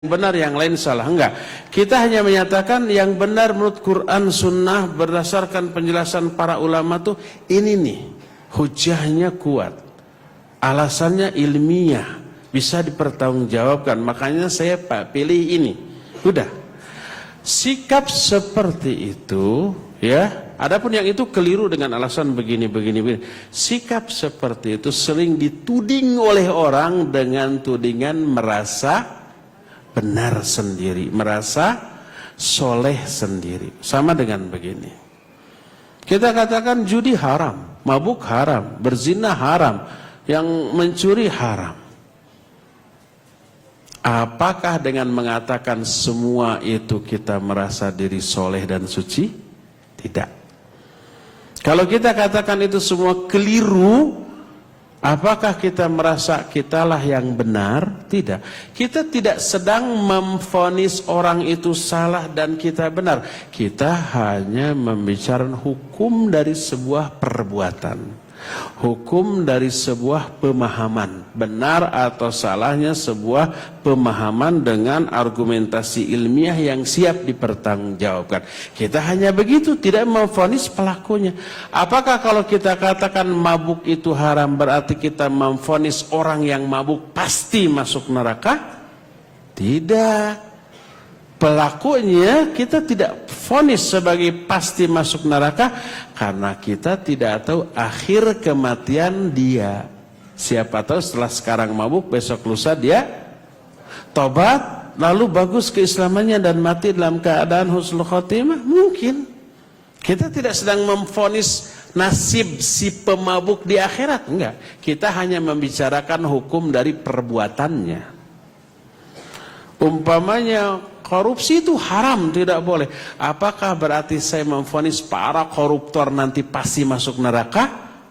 benar, yang lain salah. Enggak. Kita hanya menyatakan yang benar menurut Quran Sunnah berdasarkan penjelasan para ulama tuh ini nih. Hujahnya kuat. Alasannya ilmiah. Bisa dipertanggungjawabkan. Makanya saya pilih ini. Udah. Sikap seperti itu, ya. Adapun yang itu keliru dengan alasan begini. Sikap seperti itu sering dituding oleh orang dengan tudingan merasa benar sendiri, merasa soleh sendiri. Sama dengan begini. Kita katakan judi haram, mabuk haram, berzina haram, yang mencuri haram. Apakah dengan mengatakan semua itu kita merasa diri soleh dan suci? Tidak. Kalau kita katakan itu semua keliru, apakah kita merasa kitalah yang benar? Tidak. Kita tidak sedang memvonis orang itu salah dan kita benar. Kita hanya membicarakan hukum dari sebuah perbuatan. Hukum dari sebuah pemahaman. Benar atau salahnya sebuah pemahaman dengan argumentasi ilmiah yang siap dipertanggungjawabkan. Kita hanya begitu, tidak memvonis pelakunya. Apakah kalau kita katakan mabuk itu haram berarti kita memvonis orang yang mabuk pasti masuk neraka? Tidak. Pelakunya kita tidak vonis sebagai pasti masuk neraka karena kita tidak tahu akhir kematian dia. Siapa tahu setelah sekarang mabuk, besok lusa dia tobat, lalu bagus keislamannya dan mati dalam keadaan husnul khotimah. Mungkin. Kita tidak sedang memvonis nasib si pemabuk di akhirat, enggak. Kita hanya membicarakan hukum dari perbuatannya. Umpamanya korupsi itu haram, tidak boleh. Apakah berarti saya memvonis para koruptor nanti pasti masuk neraka?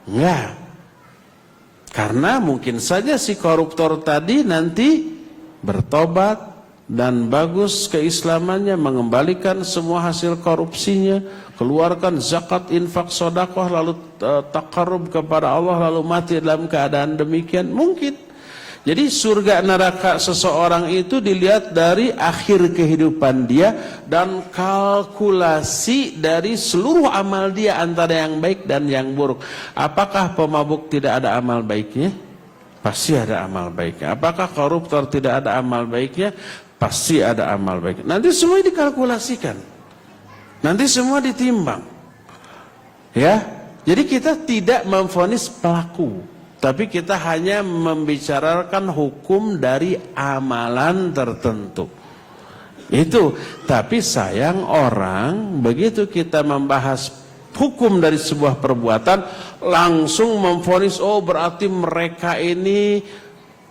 Enggak. Karena mungkin saja si koruptor tadi nanti bertobat dan bagus keislamannya, mengembalikan semua hasil korupsinya, keluarkan zakat, infak, sedekah, lalu taqarrub kepada Allah, lalu mati dalam keadaan demikian. Mungkin. Jadi surga neraka seseorang itu dilihat dari akhir kehidupan dia dan kalkulasi dari seluruh amal dia antara yang baik dan yang buruk. Apakah pemabuk tidak ada amal baiknya? Pasti ada amal baiknya. Apakah koruptor tidak ada amal baiknya? Pasti ada amal baiknya. Nanti semua dikalkulasikan. Nanti semua ditimbang. Ya. Jadi kita tidak memvonis pelaku. Tapi kita hanya membicarakan hukum dari amalan tertentu. Itu. Tapi sayang orang, begitu kita membahas hukum dari sebuah perbuatan, langsung memvonis, oh berarti mereka ini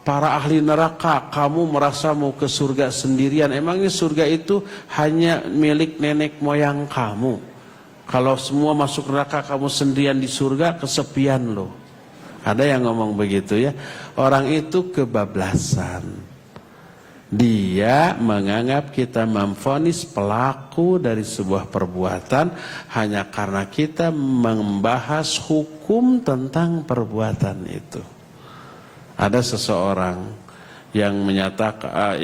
para ahli neraka, kamu merasa mau ke surga sendirian. Emangnya surga itu hanya milik nenek moyang kamu? Kalau semua masuk neraka, kamu sendirian di surga, kesepian loh. Ada yang ngomong begitu ya. Orang itu kebablasan. Dia menganggap kita memvonis pelaku dari sebuah perbuatan hanya karena kita membahas hukum tentang perbuatan itu. Ada seseorang yang menyatakan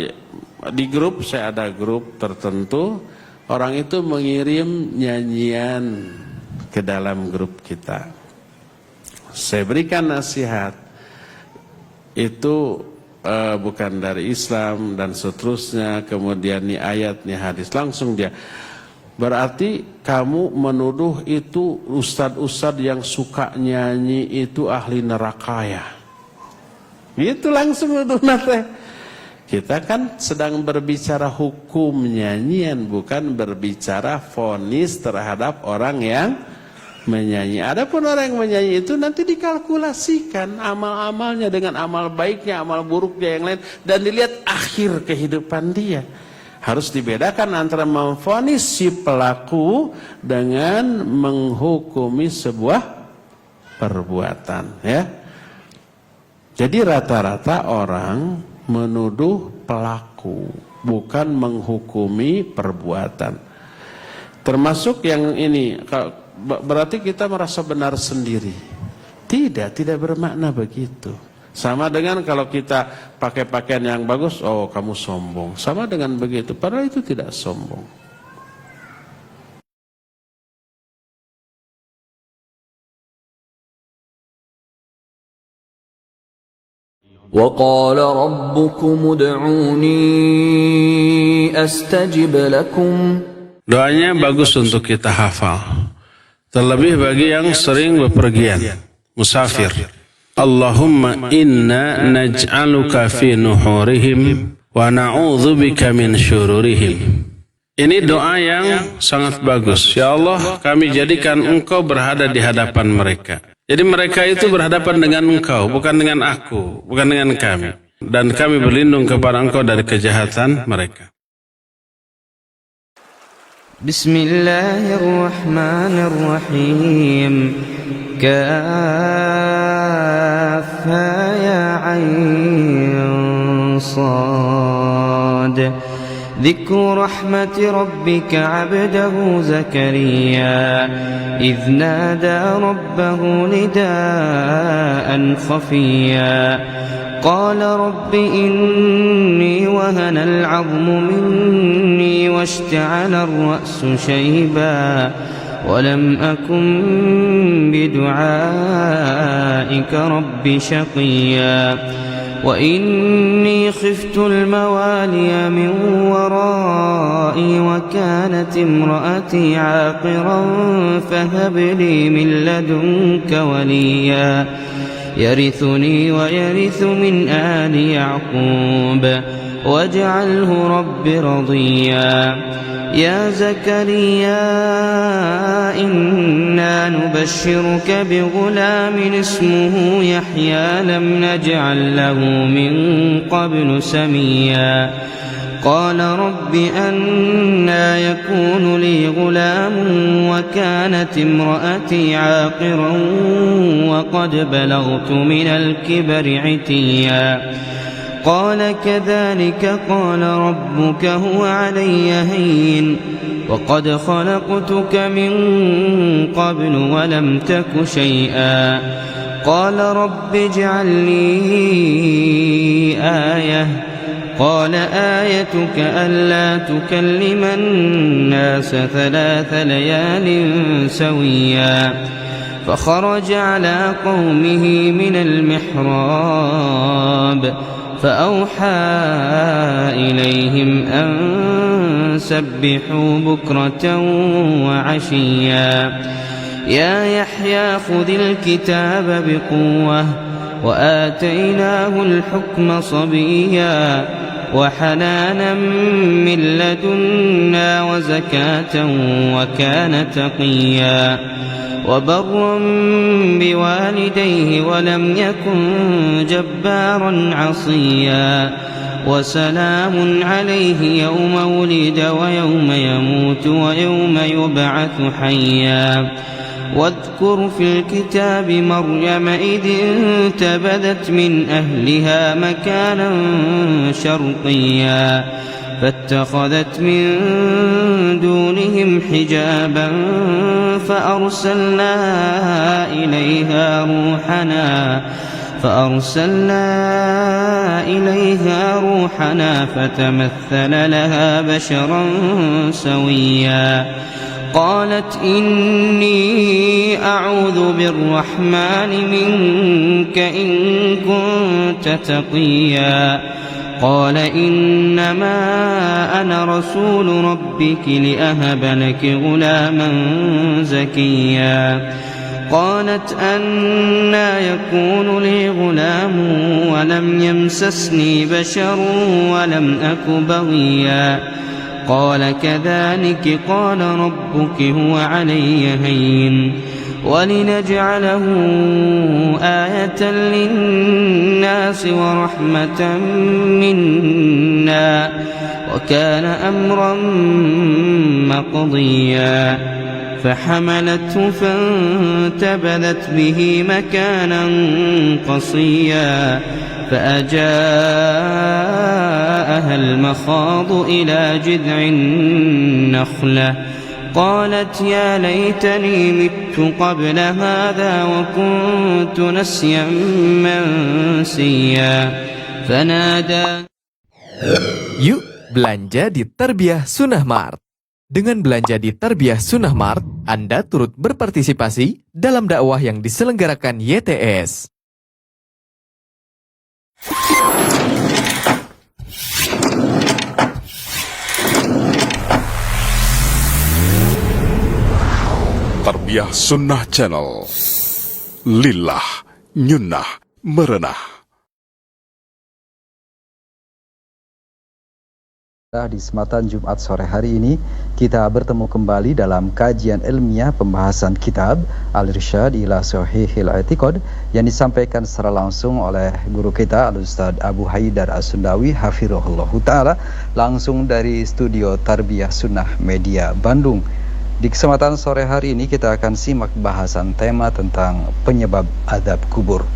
di grup, saya ada grup tertentu, orang itu mengirim nyanyian ke dalam grup kita. Saya berikan nasihat, itu bukan dari Islam dan seterusnya, kemudian nih ayat, nih hadis, langsung dia. Berarti kamu menuduh itu ustad-ustad yang suka nyanyi itu ahli neraka ya? Gitu langsung nuduh nate. Kita kan sedang berbicara hukum nyanyian, bukan berbicara vonis terhadap orang yang menyanyi. Adapun orang yang menyanyi itu nanti dikalkulasikan amal-amalnya dengan amal baiknya, amal buruknya yang lain, dan dilihat akhir kehidupan dia. Harus dibedakan antara memvonis si pelaku dengan menghukumi sebuah perbuatan, ya. Jadi rata-rata orang menuduh pelaku, bukan menghukumi perbuatan. Termasuk yang ini, berarti kita merasa benar sendiri. Tidak bermakna begitu. Sama dengan kalau kita pakai pakaian yang bagus, oh kamu sombong. Sama dengan begitu, padahal itu tidak sombong. وَقَالَ رَبُّكُمُ ادْعُونِي أَسْتَجِبْ لَكُمْ. Doanya bagus untuk kita hafal. Terlebih bagi yang sering bepergian, musafir. Allahumma inna naj'aluka fi nuhurihim wa na'udzubika min syururihim. Ini doa yang sangat bagus. Ya Allah, kami jadikan Engkau berada di hadapan mereka. Jadi mereka itu berhadapan dengan Engkau, bukan dengan aku, bukan dengan kami. Dan kami berlindung kepada Engkau dari kejahatan mereka. Bismillahirrahmanirrahim. Kafha ya ayn sad. ذكر رحمة ربك عبده زكريا إذ نادى ربه نداء خفيا قال رب إني وهن العظم مني واشتعل الرأس شيبا ولم أكن بدعائك رب شقيا وإني خفت الموالي من ورائي وكانت امرأتي عاقرا فهب لي من لدنك وليا يرثني ويرث من آل يعقوب واجعله رب رضيا يا زكريا إنا نبشرك بغلام اسمه يحيى لم نجعل له من قبل سميا قال رب أنى يكون لي غلام وكانت امرأتي عاقرا وقد بلغت من الكبر عتيا قال كذلك قال ربك هو علي هين وقد خلقتك من قبل ولم تك شيئا قال رب اجعل لي آية قال آيتك ألا تكلم الناس 3 ليال سويا فخرج على قومه من المحراب فأوحى إليهم أن سبحوا بكرة وعشيا يا يحيى خذ الكتاب بقوة وآتيناه الحكم صبيا وحنانا من لدنا وزكاة وكان تقيا وبرا بوالديه ولم يكن جبارا عصيا وسلام عليه يوم ولد ويوم يموت ويوم يبعث حيا واذكر في الكتاب مريم إذ انتبذت من أهلها مكانا شرقيا فاتخذت من دونهم حجابا فأرسلنا إليها روحنا فتمثل لها بشرا سويا قالت إني أعوذ بالرحمن منك إن كنت تقيا قال إنما أنا رسول ربك لأهب لك غلاما زكيا قالت أنى يكون لي غلام ولم يمسسني بشر ولم أك بغيا قال كذلك قال ربك هو علي هين ولنجعله آية للناس ورحمة منا وكان أمرا مقضيا فحملته فانتبذت به مكانا قصيا فأجاءها المخاض إلى جذع النخلة قالت يا ليتني مت قبل هذا وكنت نسيا منسيا فنادى. Yuk belanja di Tarbiyah Sunnah Mart. Dengan belanja di Tarbiyah Sunnah Mart, Anda turut berpartisipasi dalam dakwah yang diselenggarakan YTS. Tarbiyah Sunnah Channel. Lillah, nyunnah, merenah. Di kesempatan Jumat sore hari ini kita bertemu kembali dalam kajian ilmiah pembahasan kitab Al-Irsyad ila Shahihil I'tiqad yang disampaikan secara langsung oleh guru kita Al-Ustaz Abu Haidar As-Sundawi hafizahullahu taala langsung dari studio Tarbiyah Sunnah Media Bandung. Di kesempatan sore hari ini kita akan simak bahasan tema tentang penyebab azab kubur.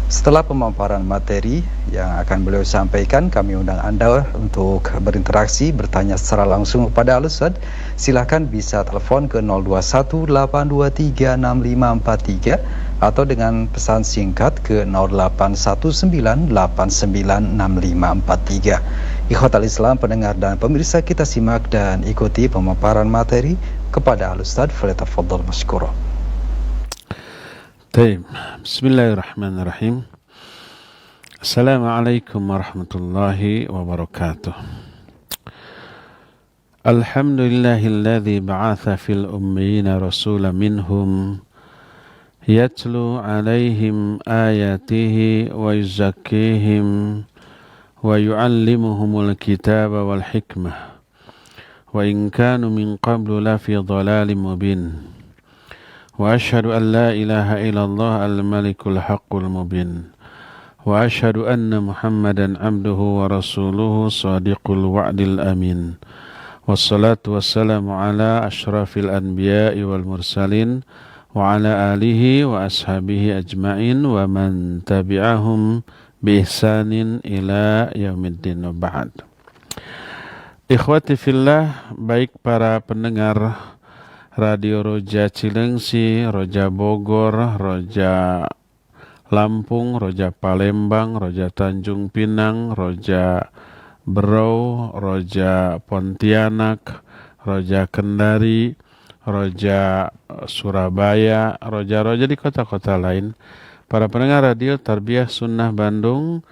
Setelah pemaparan materi yang akan beliau sampaikan, kami undang Anda untuk berinteraksi, bertanya secara langsung kepada Al-Ustaz. Silakan bisa telepon ke 0218236543 atau dengan pesan singkat ke 0819896543. Ikhwatal Islam, pendengar dan pemirsa, kita simak dan ikuti pemaparan materi kepada Al-Ustaz. Falyatafaddal masykura. طيب بسم الله الرحمن الرحيم. السلام عليكم ورحمة الله وبركاته. الحمد لله الذي بعث في الأميين رسولا منهم يتلو عليهم آياته ويزكيهم ويعلمهم الكتاب والحكمة وإن كانوا من قبل لفي ضلال مبين. وأشهد أن لا إله إلا الله الملك الحق المبين وأشهد أن محمدا عبده ورسوله صادق الوعد الأمين والصلاة والسلام على أشرف الأنبياء والمرسلين وعلى آله وأصحابه أجمعين ومن تبعهم بإحسان إلى يوم الدين وبعد. Ikhwati fillah, baik para pendengar Radio Roja Cilengsi, Roja Bogor, Roja Lampung, Roja Palembang, Roja Tanjung Pinang, Roja Berau, Roja Pontianak, Roja Kendari, Roja Surabaya, Roja-roja di kota-kota lain, para pendengar radio Tarbiyah Sunnah Bandung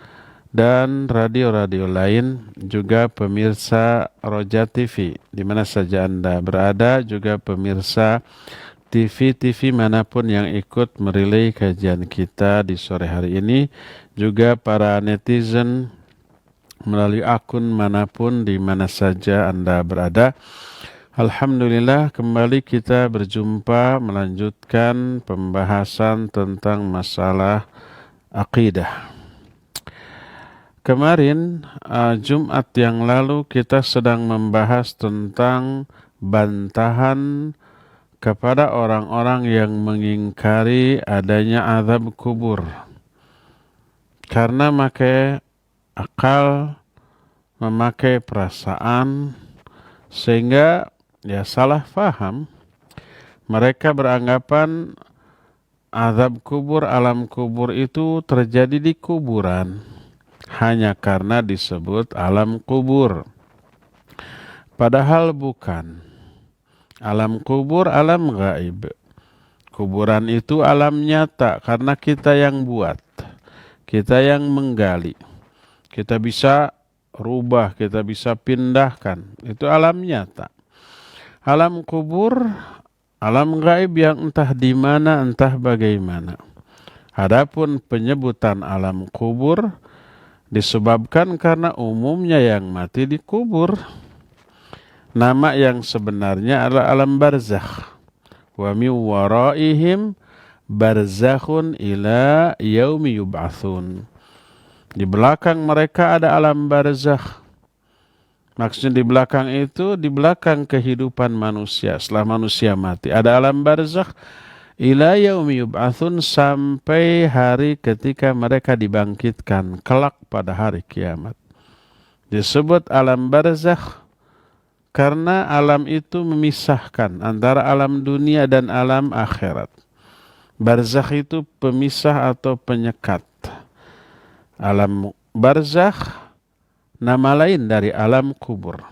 dan radio-radio lain, juga pemirsa Roja TV di mana saja Anda berada, juga pemirsa TV-TV manapun yang ikut merilai kajian kita di sore hari ini, juga para netizen melalui akun manapun di mana saja Anda berada. Alhamdulillah, kembali kita berjumpa melanjutkan pembahasan tentang masalah akidah. Kemarin Jumat yang lalu kita sedang membahas tentang bantahan kepada orang-orang yang mengingkari adanya azab kubur karena memakai akal, memakai perasaan, sehingga ya salah faham. Mereka beranggapan azab kubur, alam kubur itu terjadi di kuburan hanya karena disebut alam kubur. Padahal bukan. Alam kubur alam gaib. Kuburan itu alam nyata karena kita yang buat. Kita yang menggali. Kita bisa rubah, kita bisa pindahkan. Itu alam nyata. Alam kubur, alam gaib yang entah di mana, entah bagaimana. Adapun penyebutan alam kubur disebabkan karena umumnya yang mati dikubur. Nama yang sebenarnya adalah alam barzakh. Wa min waraihim barzakhun ila yaumi yub'atsun. Di belakang mereka ada alam barzakh. Maksudnya di belakang itu, di belakang kehidupan manusia setelah manusia mati, ada alam barzakh ila yaumi yub'atsun, sampai hari ketika mereka dibangkitkan kelak pada hari kiamat. Disebut alam barzakh Karena alam itu memisahkan antara alam dunia dan alam akhirat. Barzakh itu pemisah atau penyekat. Alam barzakh nama lain dari alam kubur.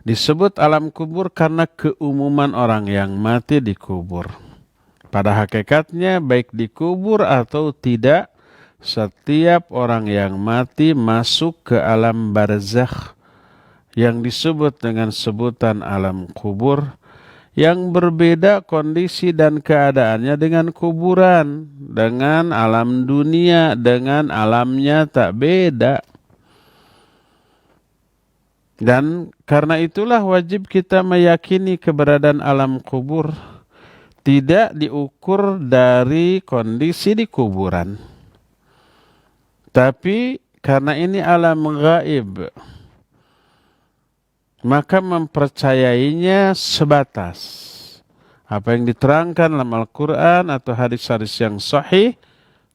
Disebut alam kubur karena keumuman orang yang mati dikubur. Pada hakikatnya baik dikubur atau tidak, setiap orang yang mati masuk ke alam barzakh yang disebut dengan sebutan alam kubur, yang berbeda kondisi dan keadaannya dengan kuburan, dengan alam dunia, dengan alamnya tak beda. Dan karena itulah wajib kita meyakini keberadaan alam kubur tidak diukur dari kondisi di kuburan. Tapi karena ini alam gaib, maka mempercayainya sebatas apa yang diterangkan dalam Al-Quran atau hadis-hadis yang sahih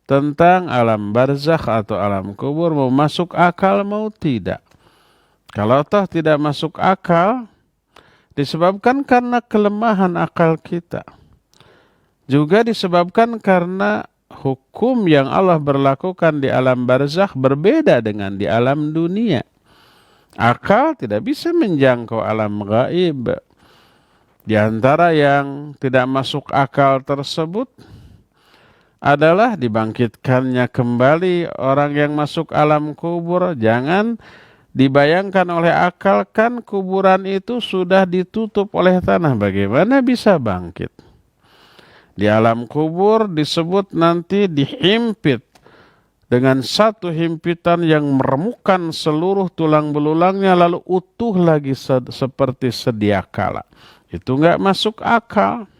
tentang alam barzakh atau alam kubur, mau masuk akal mau tidak. Kalau toh tidak masuk akal, disebabkan karena kelemahan akal kita. Juga disebabkan karena hukum yang Allah berlakukan di alam barzakh berbeda dengan di alam dunia. Akal tidak bisa menjangkau alam gaib. Di antara yang tidak masuk akal tersebut adalah dibangkitkannya kembali orang yang masuk alam kubur. Jangan dibayangkan oleh akal, kan kuburan itu sudah ditutup oleh tanah. Bagaimana bisa bangkit? Di alam kubur disebut nanti dihimpit dengan satu himpitan yang meremukkan seluruh tulang belulangnya lalu utuh lagi seperti sedia kala. Itu enggak masuk akal.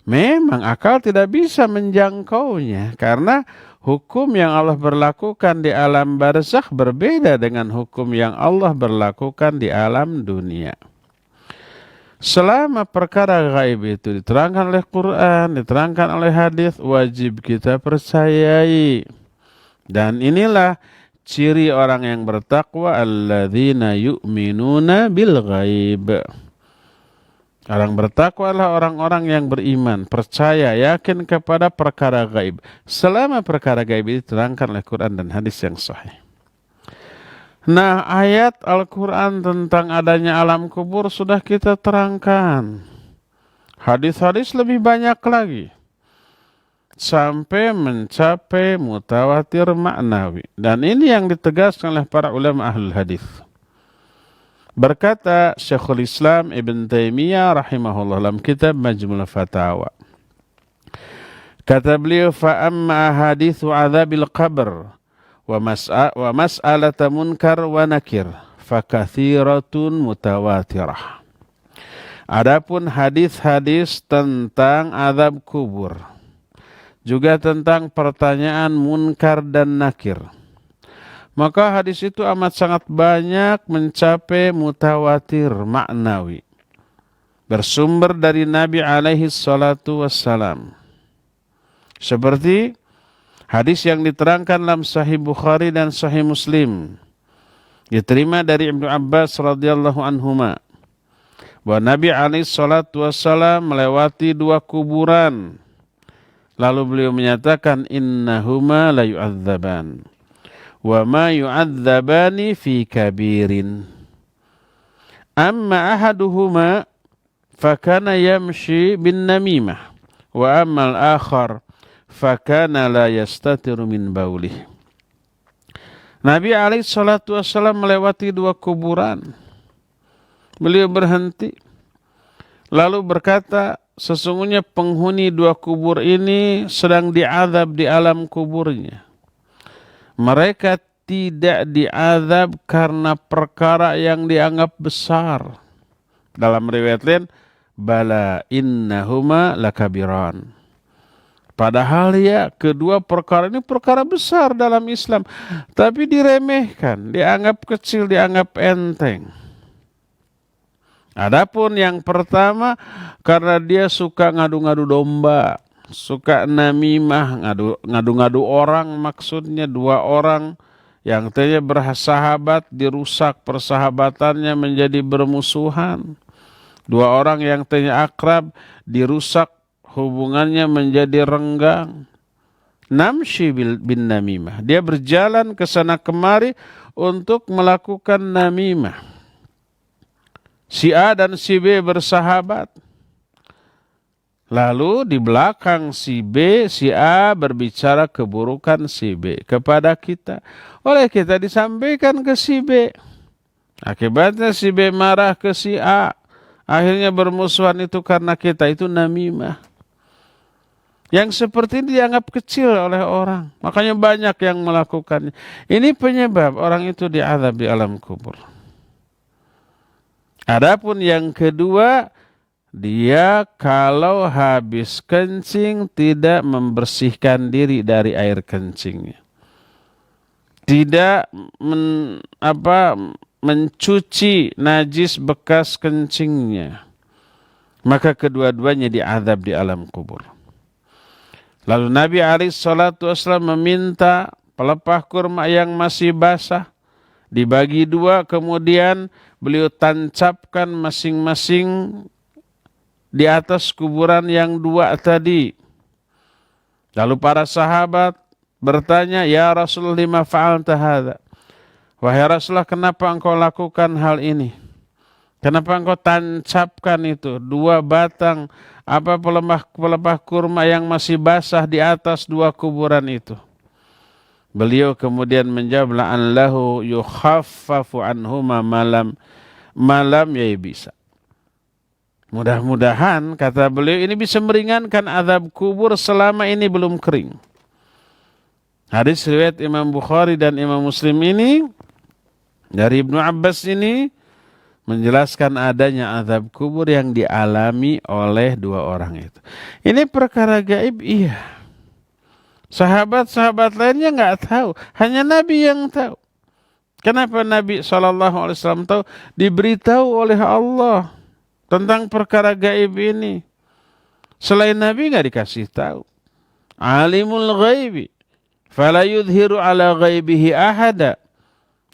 Memang akal tidak bisa menjangkaunya karena hukum yang Allah berlakukan di alam barzakh berbeda dengan hukum yang Allah berlakukan di alam dunia. Selama perkara gaib itu diterangkan oleh Quran, diterangkan oleh hadis, wajib kita percayai. Dan inilah ciri orang yang bertakwa, alladzina yu'minuna bil ghaib. Orang bertakwa adalah orang-orang yang beriman, percaya, yakin kepada perkara gaib. Selama perkara gaib itu diterangkan oleh Quran dan hadis yang sahih. Nah, ayat Al-Quran tentang adanya alam kubur sudah kita terangkan. Hadis-hadis lebih banyak lagi. Sampai mencapai mutawatir maknawi. Dan ini yang ditegaskan oleh para ulama ahlul hadis. Berkata Syekhul Islam Ibn Taimiyah rahimahullah dalam kitab Majmul Fatawa. Kata beliau, fa'amma hadithu azabil qabr wa mas'alata munkar wa nakir fakathiratun mutawatirah. Adapun hadis-hadis tentang azab kubur, juga tentang pertanyaan munkar dan nakir, maka hadis itu amat sangat banyak mencapai mutawatir maknawi, bersumber dari Nabi alaihi salatu wassalam. Seperti hadis yang diterangkan dalam Sahih Bukhari dan Sahih Muslim, diterima dari Ibnu Abbas radhiyallahu anhuma, bahwa Nabi alaihi salatu wassalam melewati dua kuburan. Lalu beliau menyatakan, innahuma la yu'adzaban wa ma yu'adzabani fi kabirin. Amma ahaduhuma fakana yamshi bin namimah wa amma al-akhar fakana la yastatiru min baulih. Nabi alaihi salatu wassalam melewati dua kuburan. Beliau berhenti lalu berkata, sesungguhnya penghuni dua kubur ini sedang diazab di alam kuburnya. Mereka tidak diazab karena perkara yang dianggap besar. Dalam riwayat lain, bala innahuma lakabiran. Padahal ya kedua perkara ini perkara besar dalam Islam, tapi diremehkan, dianggap kecil, dianggap enteng. Adapun yang pertama, karena dia suka ngadu-ngadu domba, suka namimah, ngadu-ngadu orang, maksudnya dua orang yang tadinya bersahabat dirusak persahabatannya menjadi bermusuhan. Dua orang yang tadinya akrab dirusak hubungannya menjadi renggang. Namshi bin namimah. Dia berjalan ke sana kemari untuk melakukan namimah. Si A dan si B bersahabat. Lalu di belakang si B, si A berbicara keburukan si B kepada kita. Oleh kita disampaikan ke si B. Akibatnya si B marah ke si A. Akhirnya bermusuhan itu karena kita, itu namimah. Yang seperti ini dianggap kecil oleh orang. Makanya banyak yang melakukannya. Ini penyebab orang itu diazab di alam kubur. Adapun yang kedua, dia kalau habis kencing tidak membersihkan diri dari air kencingnya. Tidak mencuci najis bekas kencingnya. Maka kedua-duanya diazab di alam kubur. Lalu Nabi SAW meminta pelepah kurma yang masih basah dibagi dua, kemudian beliau tancapkan masing-masing di atas kuburan yang dua tadi. Lalu para sahabat bertanya, "Ya Rasulullah, lima fa'alta hadza?" Wahai Rasulullah, kenapa engkau lakukan hal ini? Kenapa engkau tancapkan itu dua batang pelepah kurma yang masih basah di atas dua kuburan itu? Beliau kemudian menjawab, la'allahu yukhaffafu anhuma malam bisa. Mudah-mudahan, kata beliau, ini bisa meringankan azab kubur selama ini belum kering. Hadis riwayat Imam Bukhari dan Imam Muslim ini dari Ibnu Abbas ini menjelaskan adanya azab kubur yang dialami oleh dua orang itu. Ini perkara gaib, iya. Sahabat-sahabat lainnya nggak tahu, hanya Nabi yang tahu. Kenapa Nabi SAW tahu? Diberitahu oleh Allah tentang perkara gaib ini. Selain Nabi nggak dikasih tahu. Alimul ghaibi fala yudhiru ala ghaibihi ahada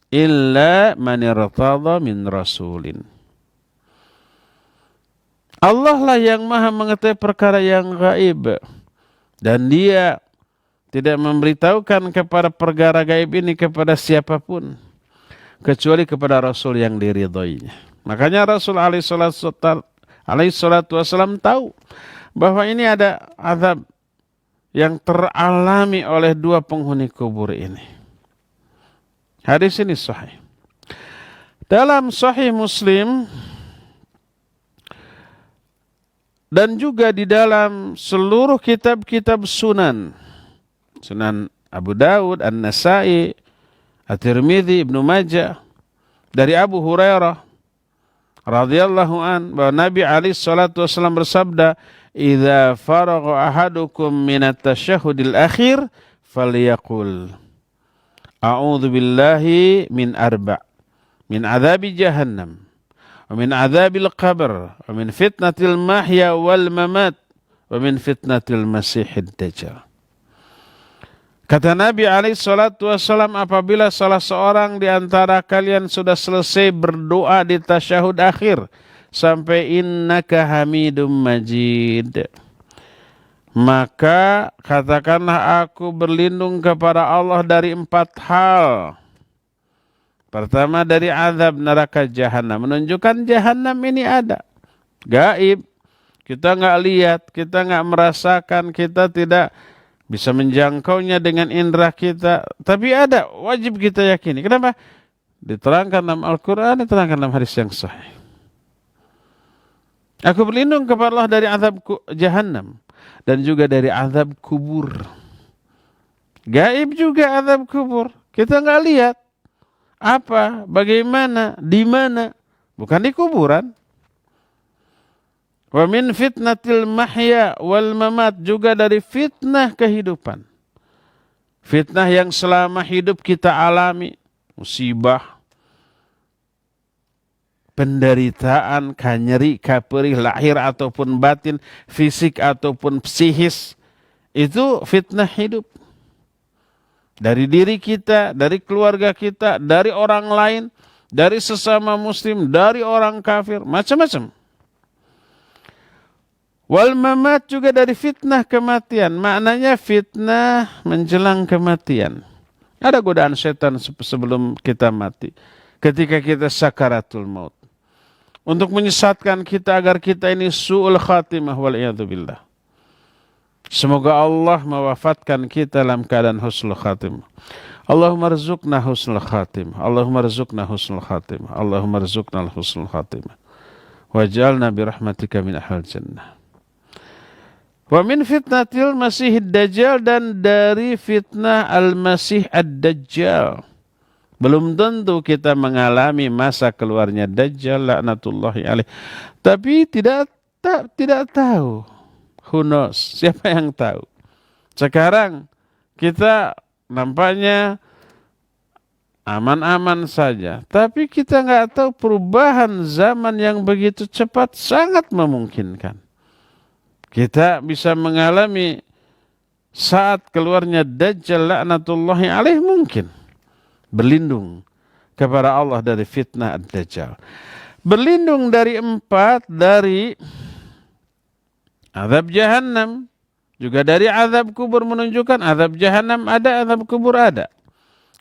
illa man irtada min rasulin. Allah lah yang maha mengetahui perkara yang gaib, dan dia tidak memberitahukan kepada perkara gaib ini kepada siapapun kecuali kepada Rasul yang diridhoinya. Makanya Rasul alaihi salatu wasallam tahu bahwa ini ada azab yang teralami oleh dua penghuni kubur ini. Hadis ini sahih. Dalam Sahih Muslim dan juga di dalam seluruh kitab-kitab sunan, Sunan Abu Dawud, An-Nasai, At-Tirmidzi, Ibnu Majah, dari Abu Hurairah radhiyallahu an, bahwa Nabi alaihi salatu wasallam bersabda, "Idza faragha ahadukum minat tasyahhudil akhir falyaqul a'udzu billahi min arba' min adzabi jahannam wa min adzabil qabr wa min fitnatil mahya wal mamat wa min fitnatil masihid dajjal." Kata Nabi alaihi salatu wassalam, apabila salah seorang di antara kalian sudah selesai berdoa di tasyahud akhir sampai innaka hamidum majid, maka katakanlah aku berlindung kepada Allah dari 4 hal. Pertama, dari azab neraka jahanam, menunjukkan jahanam ini ada, gaib, kita nggak lihat, kita nggak merasakan, kita tidak bisa menjangkaunya dengan indera kita, tapi ada, wajib kita yakini. Kenapa? Diterangkan dalam Al-Quran, diterangkan dalam hadis yang sahih. Aku berlindung kepada Allah dari azab jahannam dan juga dari azab kubur. Gaib juga azab kubur, kita nggak lihat apa, bagaimana, di mana, bukan di kuburan. Wa min fitnatil mahya wal mamat, juga dari fitnah kehidupan. Fitnah yang selama hidup kita alami, musibah, penderitaan, kanyeri, kaperih, lahir ataupun batin, fisik ataupun psikis, itu fitnah hidup. Dari diri kita, dari keluarga kita, dari orang lain, dari sesama muslim, dari orang kafir, macam-macam. Wal mamat juga dari fitnah kematian. Maknanya fitnah menjelang kematian. Ada godaan setan sebelum kita mati. Ketika kita sakaratul maut. Untuk menyesatkan kita agar kita ini su'ul khatimah wal'iyadzubillah. Semoga Allah mewafatkan kita dalam keadaan husnul khatimah. Allahumma rizukna husnul khatimah. Allahumma rizukna husnul khatimah. Allahumma rizukna husnul khatimah. Waj'alna birahmatika min ahlil jannah. Wa min fitnatil masihid dajjal, dan dari fitnah al-masih ad-dajjal. Belum tentu kita mengalami masa keluarnya Dajjal laknatullahi alaih. Tapi tidak tahu. Who knows? Siapa yang tahu? Sekarang kita nampaknya aman-aman saja. Tapi kita nggak tahu perubahan zaman yang begitu cepat sangat memungkinkan. Kita bisa mengalami saat keluarnya Dajjal laknatullahi alaih mungkin. Berlindung kepada Allah dari fitnah ad-dajjal. Berlindung dari 4, dari azab jahannam. Juga dari azab kubur, menunjukkan azab jahannam ada, azab kubur ada.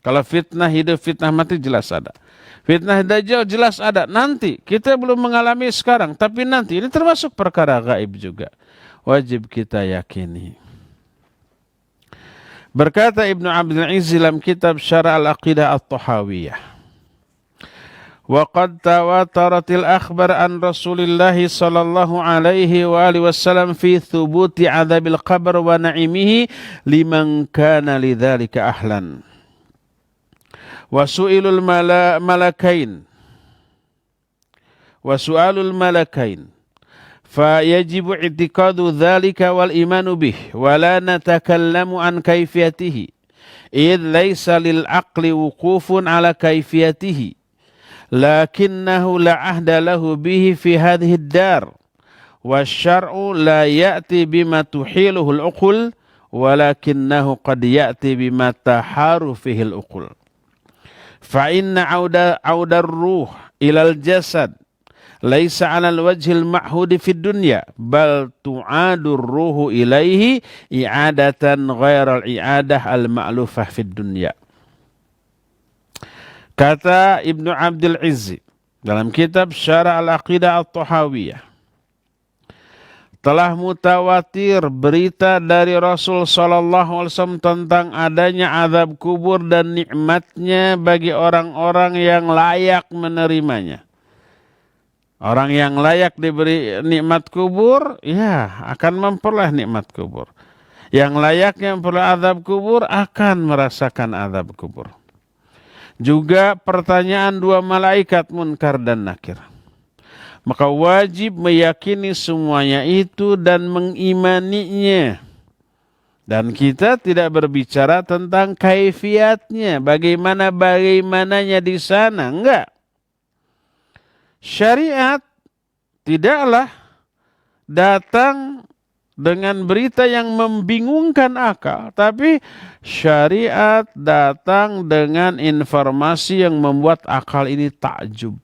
Kalau fitnah hidup, fitnah mati jelas ada. Fitnah dajjal jelas ada. Nanti, kita belum mengalami sekarang, tapi nanti. Ini termasuk perkara gaib juga. Wajib kita yakini. Berkata Ibnu Abdul Aziz dalam kitab Syarah Al-Aqidah At-Tahawiyah, wa qad tawataratil akhbar an Rasulillah sallallahu alaihi wa alihi wasallam fi thubuti adzabil qabr wa na'imihi liman kana lidzalika ahlan. Wa su'ilul malakain wa su'alul malakain فيجب اعتقاد ذلك والإيمان به ولا نتكلم عن كيفيته إذ ليس للعقل وقوف على كيفيته لكنه لا عهد له به في هذه الدار والشرع لا يأتي بما تحيله العقل ولكنه قد يأتي بما تحار فيه العقل فإن عود الروح إلى الجسد laisa 'alal wajhil ma'hudi fid dunya bal tu'adur ruhu ilaihi i'adatan ghairal i'adah al ma'lufah fid dunya. Kata Ibnu Abdul Izzi dalam kitab Syarah Al-Aqidah At-Tahawiyah, telah mutawatir berita dari Rasul sallallahu alaihi wasallam tentang adanya azab kubur dan nikmatnya bagi orang-orang yang layak menerimanya. Orang yang layak diberi nikmat kubur, ya akan memperoleh nikmat kubur. Yang layaknya memperoleh azab kubur akan merasakan azab kubur. Juga pertanyaan 2 malaikat Munkar dan Nakir. Maka wajib meyakini semuanya itu dan mengimaninya. Dan kita tidak berbicara tentang kaifiatnya, bagaimananya di sana, enggak. Syariat tidaklah datang dengan berita yang membingungkan akal, tapi syariat datang dengan informasi yang membuat akal ini takjub.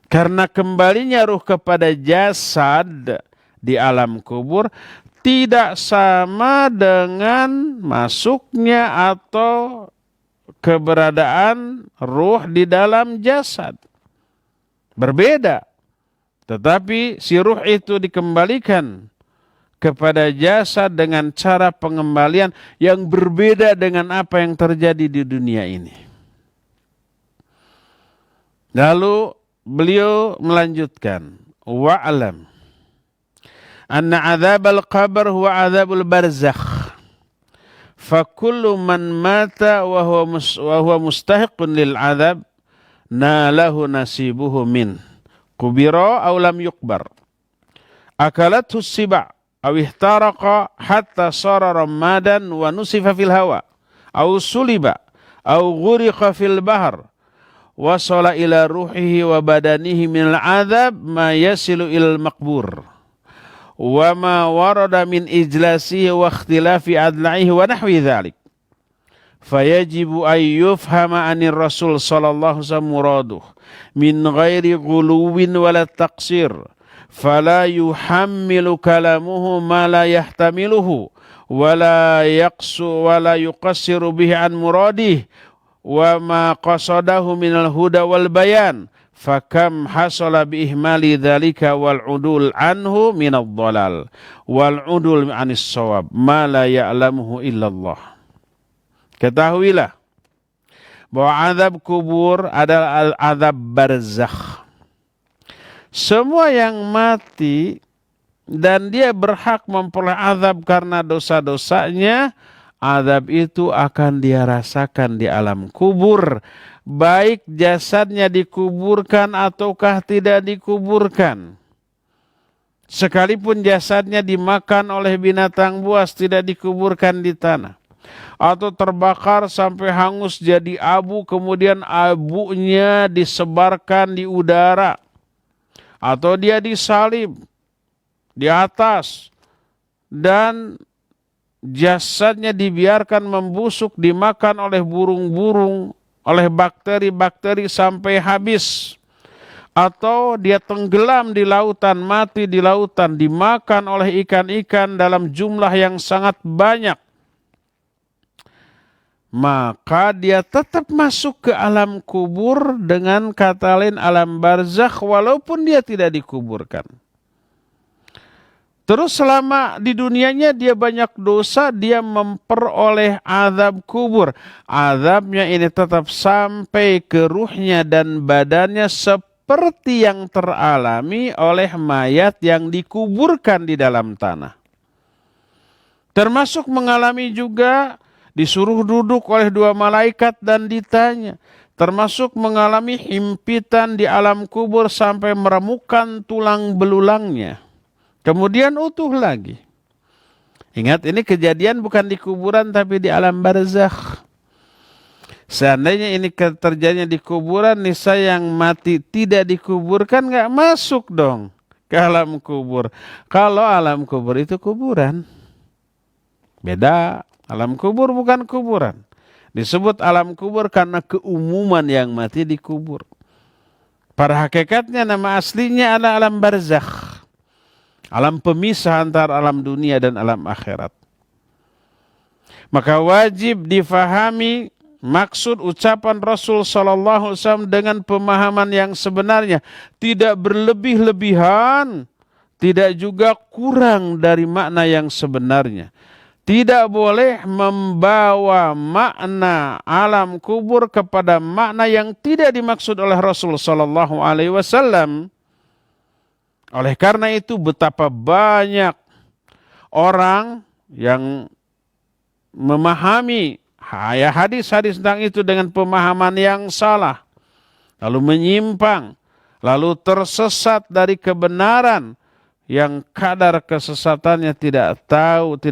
Karena kembalinya ruh kepada jasad di alam kubur tidak sama dengan masuknya atau keberadaan ruh di dalam jasad. Berbeda. Tetapi si ruh itu dikembalikan kepada jasad dengan cara pengembalian yang berbeda dengan apa yang terjadi di dunia ini. Lalu beliau melanjutkan, wa'alam anna adzabal qabr huwa adzabul barzakh. Fa kullu man mata wa huwa mustahiqun lil adzab nalahu nasibuhu min kubira aw lam yukbar akalathu siba aw ihtaraqa hatta sara ramadan wa nusifa fil hawa aw suliba aw ghuriqa fil bahr wasala ila ruhihi wa badanihi min al-'adzab ma yasilu ilal maqbur wa ma warada min ijlasihi wa ikhtilafi adla'ihi wa nahwi dhalik fayajibu ayyufhama anir Rasul sallallahu alaihi wasallam muraduh min ghairi ghuluwin wala taqsir fala yuhammilu kalamuhu ma la yahtamiluhu wala yuqassiru bihi an muradih wa ma qasadahu minal huda wal bayan fakam hasala bi ihmali dzalika wal udul anhu minadh dhalal wal udul anis shawab ma la ya'lamuhu illallah. Ketahuilah bahwa azab kubur adalah azab barzakh. Semua yang mati dan dia berhak memperoleh azab karena dosa-dosanya, azab itu akan dia rasakan di alam kubur, baik jasadnya dikuburkan ataukah tidak dikuburkan. Sekalipun jasadnya dimakan oleh binatang buas, tidak dikuburkan di tanah, atau terbakar sampai hangus jadi abu, kemudian abunya disebarkan di udara, atau dia disalib di atas dan jasadnya dibiarkan membusuk, dimakan oleh burung-burung, oleh bakteri-bakteri sampai habis, atau dia tenggelam di lautan, mati di lautan, dimakan oleh ikan-ikan dalam jumlah yang sangat banyak, maka dia tetap masuk ke alam kubur dengan kata lain alam barzakh walaupun dia tidak dikuburkan. Terus selama di dunianya dia banyak dosa, dia memperoleh azab kubur. Azabnya ini tetap sampai ke ruhnya dan badannya seperti yang teralami oleh mayat yang dikuburkan di dalam tanah. Termasuk mengalami juga disuruh duduk oleh dua malaikat dan ditanya. Termasuk mengalami himpitan di alam kubur sampai meremukkan tulang belulangnya. Kemudian utuh lagi. Ingat, ini kejadian bukan di kuburan tapi di alam barzakh. Seandainya ini terjadinya di kuburan, niscaya yang mati tidak dikuburkan nggak masuk dong ke alam kubur. Kalau alam kubur itu kuburan, beda. Alam kubur bukan kuburan. Disebut alam kubur karena keumuman yang mati dikubur. Pada hakikatnya nama aslinya adalah alam barzakh. Alam pemisah antara alam dunia dan alam akhirat. Maka wajib difahami maksud ucapan Rasul sallallahu alaihi wasallam dengan pemahaman yang sebenarnya, tidak berlebih-lebihan, tidak juga kurang dari makna yang sebenarnya. Tidak boleh membawa makna alam kubur kepada makna yang tidak dimaksud oleh Rasul sallallahu alaihi wasallam. Oleh karena itu betapa banyak orang yang memahami hadis-hadis tentang itu dengan pemahaman yang salah, lalu menyimpang, lalu tersesat dari kebenaran yang kadar kesesatannya tidak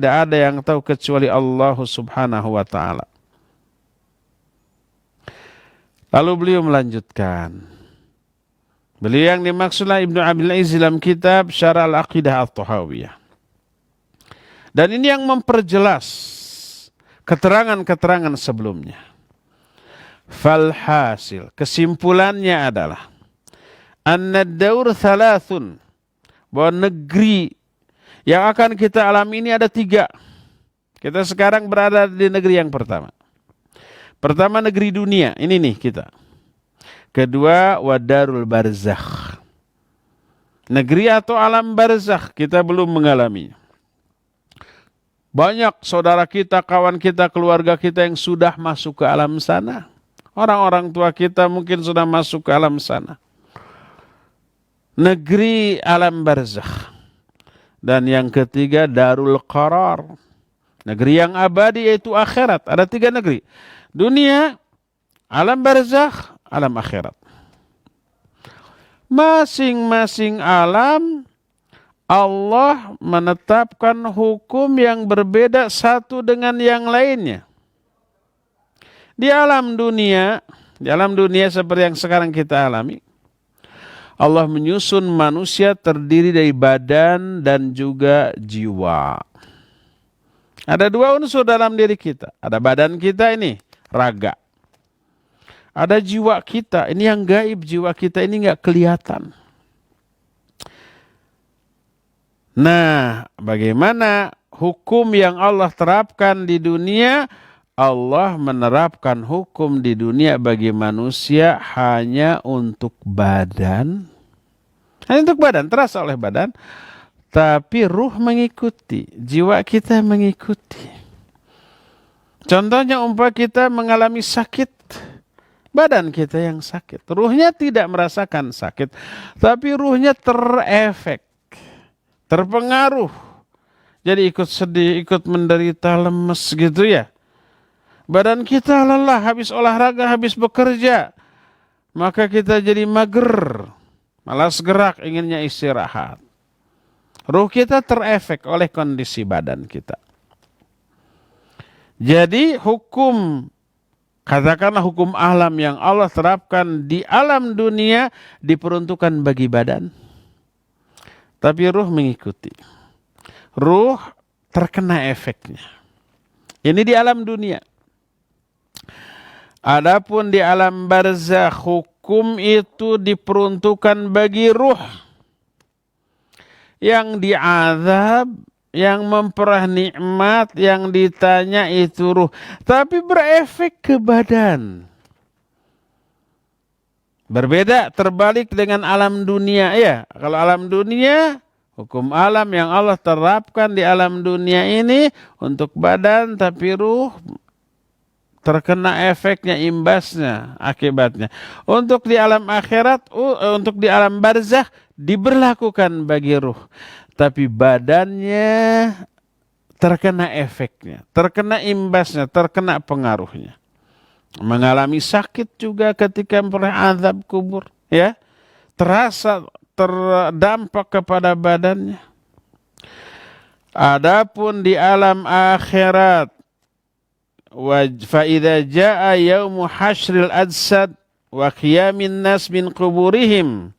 ada yang tahu kecuali Allah Subhanahu wa taala. Lalu beliau melanjutkan. Beliau yang dimaksudlah Ibnu Abil Izz dalam kitab Syarah Al-Aqidah At-Tahawiyah. Dan ini yang memperjelas keterangan-keterangan sebelumnya. Falhasil, kesimpulannya adalah anna daur thalathun, bahwa negeri yang akan kita alami ini ada 3. Kita sekarang berada di negeri yang pertama. Pertama negeri dunia, ini nih kita. Kedua, wadarul barzakh. Negeri atau alam barzakh kita belum mengalami. Banyak saudara kita, kawan kita, keluarga kita yang sudah masuk ke alam sana. Orang-orang tua kita mungkin sudah masuk ke alam sana. Negeri alam barzakh. Dan yang ketiga, darul qarar. Negeri yang abadi yaitu akhirat. Ada 3 negeri. Dunia, alam barzakh, alam akhirat. Masing-masing alam Allah menetapkan hukum yang berbeda satu dengan yang lainnya. Di alam dunia seperti yang sekarang kita alami, Allah menyusun manusia terdiri dari badan dan juga jiwa. Ada dua unsur dalam diri kita. Ada badan kita ini, raga. Ada jiwa kita, ini yang gaib, jiwa kita ini nggak kelihatan. Nah, bagaimana hukum yang Allah terapkan di dunia? Allah menerapkan hukum di dunia bagi manusia hanya untuk badan. Hanya untuk badan, terasa oleh badan. Tapi ruh mengikuti, jiwa kita mengikuti. Contohnya umpama kita mengalami sakit, badan kita yang sakit. Ruhnya tidak merasakan sakit, tapi ruhnya terefek, terpengaruh. Jadi ikut sedih, ikut menderita, lemes gitu ya. Badan kita lelah, habis olahraga, habis bekerja. Maka kita jadi mager, malas gerak, inginnya istirahat. Ruh kita terefek oleh kondisi badan kita. Jadi hukum, katakanlah hukum alam yang Allah terapkan di alam dunia diperuntukkan bagi badan. Tapi ruh mengikuti. Ruh terkena efeknya. Ini di alam dunia. Adapun di alam barzakh, hukum itu diperuntukkan bagi ruh. Yang diazab, yang memperah nikmat, yang ditanya itu ruh. Tapi berefek ke badan. Berbeda, terbalik dengan alam dunia. Ya, kalau alam dunia, hukum alam yang Allah terapkan di alam dunia ini untuk badan, tapi ruh terkena efeknya, imbasnya, akibatnya. Untuk di alam akhirat, untuk di alam barzakh, diberlakukan bagi ruh. Tapi badannya terkena efeknya, terkena imbasnya, terkena pengaruhnya. Mengalami sakit juga ketika memperoleh azab kubur. Ya, terasa, terdampak kepada badannya. Adapun di alam akhirat, فَإِذَا جَاءَ يَوْمُ حَشْرِ الْأَجْسَادِ وَقِيَامِ النَّاسِ مِنْ قُبُورِهِمْ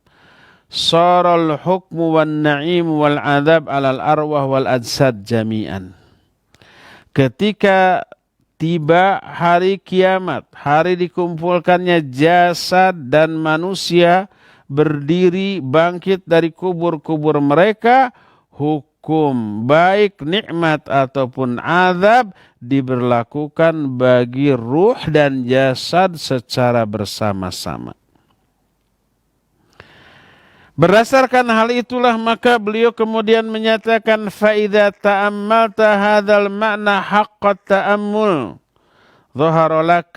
صَارَ الْحُكْمُ وَالنَّعِيمُ وَالْعَذَابُ عَلَى الْأَرْوَاحِ وَالْأَجْسَادِ جَمِيعًا. Ketika tiba hari kiamat, hari dikumpulkannya jasad dan manusia berdiri bangkit dari kubur-kubur mereka, hukum baik nikmat ataupun azab diberlakukan bagi ruh dan jasad secara bersama-sama. Berdasarkan hal itulah maka beliau kemudian menyatakan فَإِذَا تَأَمَّلْتَ هَذَا الْمَعْنَى حَقَّ التَّأَمُّلِ ظَهَرَ لَكَ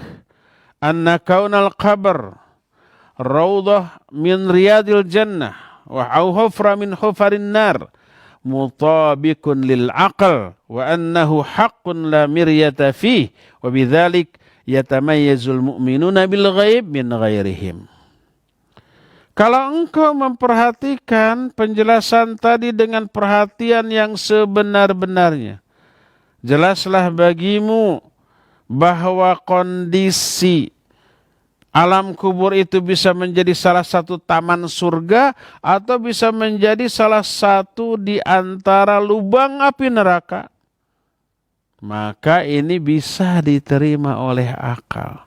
أَنَّ كَوْنَ الْقَبْرِ رَوْضَةٌ مِنْ رِيَاضِ الْجَنَّةِ أَوْ حُفْرَةٌ مِنْ حُفَرِ النَّارِ مُطَابِقٌ لِلْعَقْلِ وَأَنَّهُ حَقٌّ لَا مِرْيَةَ فِيهِ وَبِذَلِكَ يَتَمَيَّزُ الْمُؤْمِنُونَ بِالْغَيْبِ مِنْ غَيْرِهِمْ. Kalau engkau memperhatikan penjelasan tadi dengan perhatian yang sebenar-benarnya, jelaslah bagimu bahwa kondisi alam kubur itu bisa menjadi salah satu taman surga atau bisa menjadi salah satu di antara lubang api neraka. Maka ini bisa diterima oleh akal.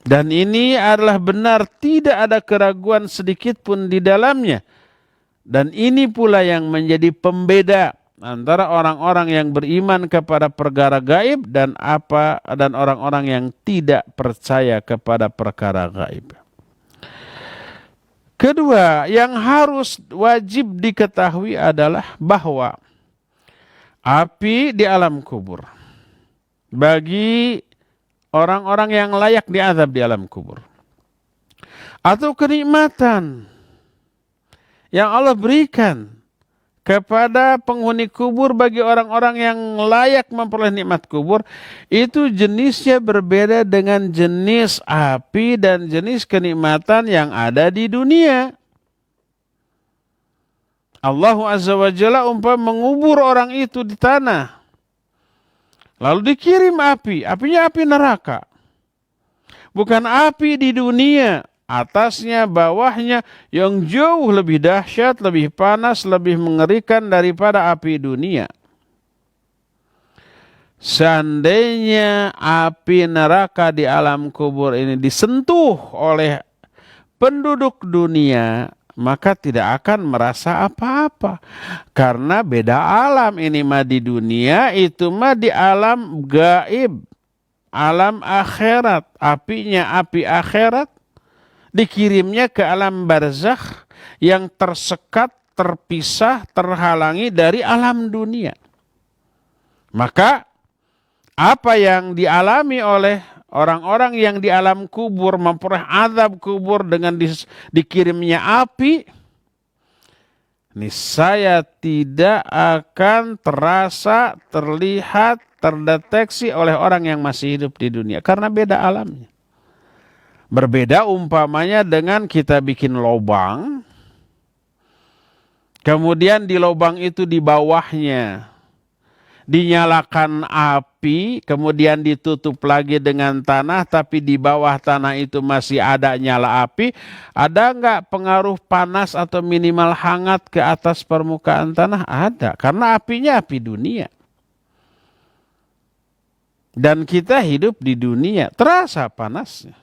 Dan ini adalah benar, tidak ada keraguan sedikit pun di dalamnya. Dan ini pula yang menjadi pembeda antara orang-orang yang beriman kepada perkara gaib dan orang-orang yang tidak percaya kepada perkara gaib. Kedua, yang harus wajib diketahui adalah bahwa api di alam kubur bagi orang-orang yang layak diazab di alam kubur, atau kenikmatan yang Allah berikan kepada penghuni kubur bagi orang-orang yang layak memperoleh nikmat kubur, itu jenisnya berbeda dengan jenis api dan jenis kenikmatan yang ada di dunia. Allah Azza wa Jalla umpama mengubur orang itu di tanah, lalu dikirim api, apinya api neraka. Bukan api di dunia, atasnya, bawahnya yang jauh lebih dahsyat, lebih panas, lebih mengerikan daripada api dunia. seandainya api neraka di alam kubur ini disentuh oleh penduduk dunia, maka tidak akan merasa apa-apa. Karena beda alam, ini mah di dunia, itu mah di alam gaib, alam akhirat. Apinya api akhirat, dikirimnya ke alam barzakh yang tersekat, terpisah, terhalangi dari alam dunia. Maka apa yang dialami oleh orang-orang yang di alam kubur, memperoleh azab kubur dengan dikirimnya api, niscaya tidak akan terasa, terlihat, terdeteksi oleh orang yang masih hidup di dunia. Karena beda alamnya. Berbeda umpamanya dengan kita bikin lubang, kemudian di lubang itu di bawahnya dinyalakan api, kemudian ditutup lagi dengan tanah, tapi di bawah tanah itu masih ada nyala api. Ada nggak pengaruh panas atau minimal hangat ke atas permukaan tanah? Ada, karena apinya api dunia. Dan kita hidup di dunia, terasa panasnya.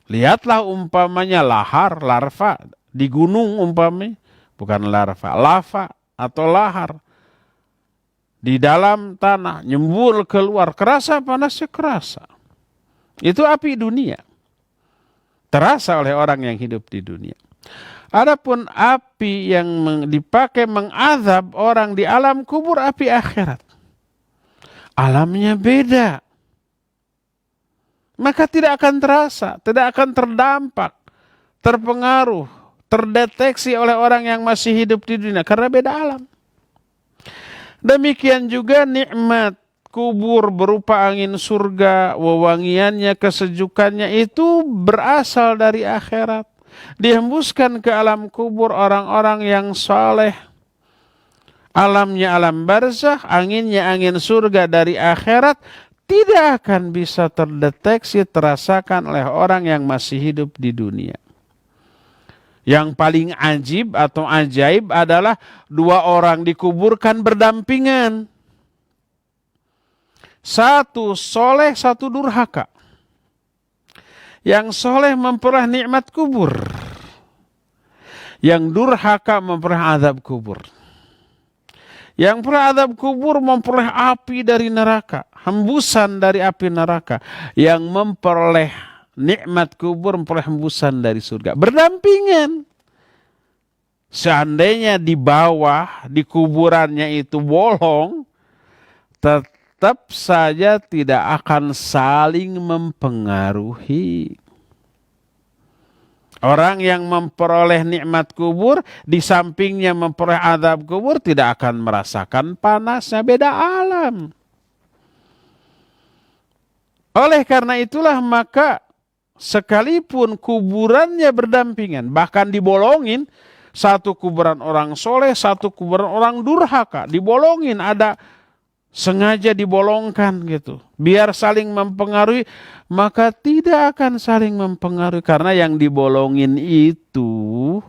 Lihatlah umpamanya lahar, larva di gunung umpamanya, bukan larva, lava atau lahar. Di dalam tanah, nyembul keluar, kerasa panasnya, kerasa. Itu api dunia. Terasa oleh orang yang hidup di dunia. Adapun api yang dipakai mengazab orang di alam kubur, api akhirat. Alamnya beda. Maka tidak akan terasa, tidak akan terdampak, terpengaruh, terdeteksi oleh orang yang masih hidup di dunia. Karena beda alam. Demikian juga nikmat kubur berupa angin surga, wewangiannya, kesejukannya itu berasal dari akhirat. Dihembuskan ke alam kubur orang-orang yang saleh. Alamnya alam barzakh, anginnya angin surga dari akhirat, tidak akan bisa terdeteksi, terasakan oleh orang yang masih hidup di dunia. Yang paling ajib atau ajaib adalah dua orang dikuburkan berdampingan. Satu soleh, satu durhaka. Yang soleh memperoleh nikmat kubur. Yang durhaka memperoleh azab kubur. Yang memperoleh azab kubur memperoleh api dari neraka. Hembusan dari api neraka. Yang memperoleh nikmat kubur memperoleh hembusan dari surga. Berdampingan. Seandainya di bawah, di kuburannya itu bolong, tetap saja tidak akan saling mempengaruhi. Orang yang memperoleh nikmat kubur, di sampingnya memperoleh azab kubur, tidak akan merasakan panasnya, beda alam. Oleh karena itulah maka sekalipun kuburannya berdampingan, bahkan dibolongin, satu kuburan orang soleh, satu kuburan orang durhaka, dibolongin, ada sengaja dibolongkan gitu, biar saling mempengaruhi, maka tidak akan saling mempengaruhi, karena yang dibolongin itu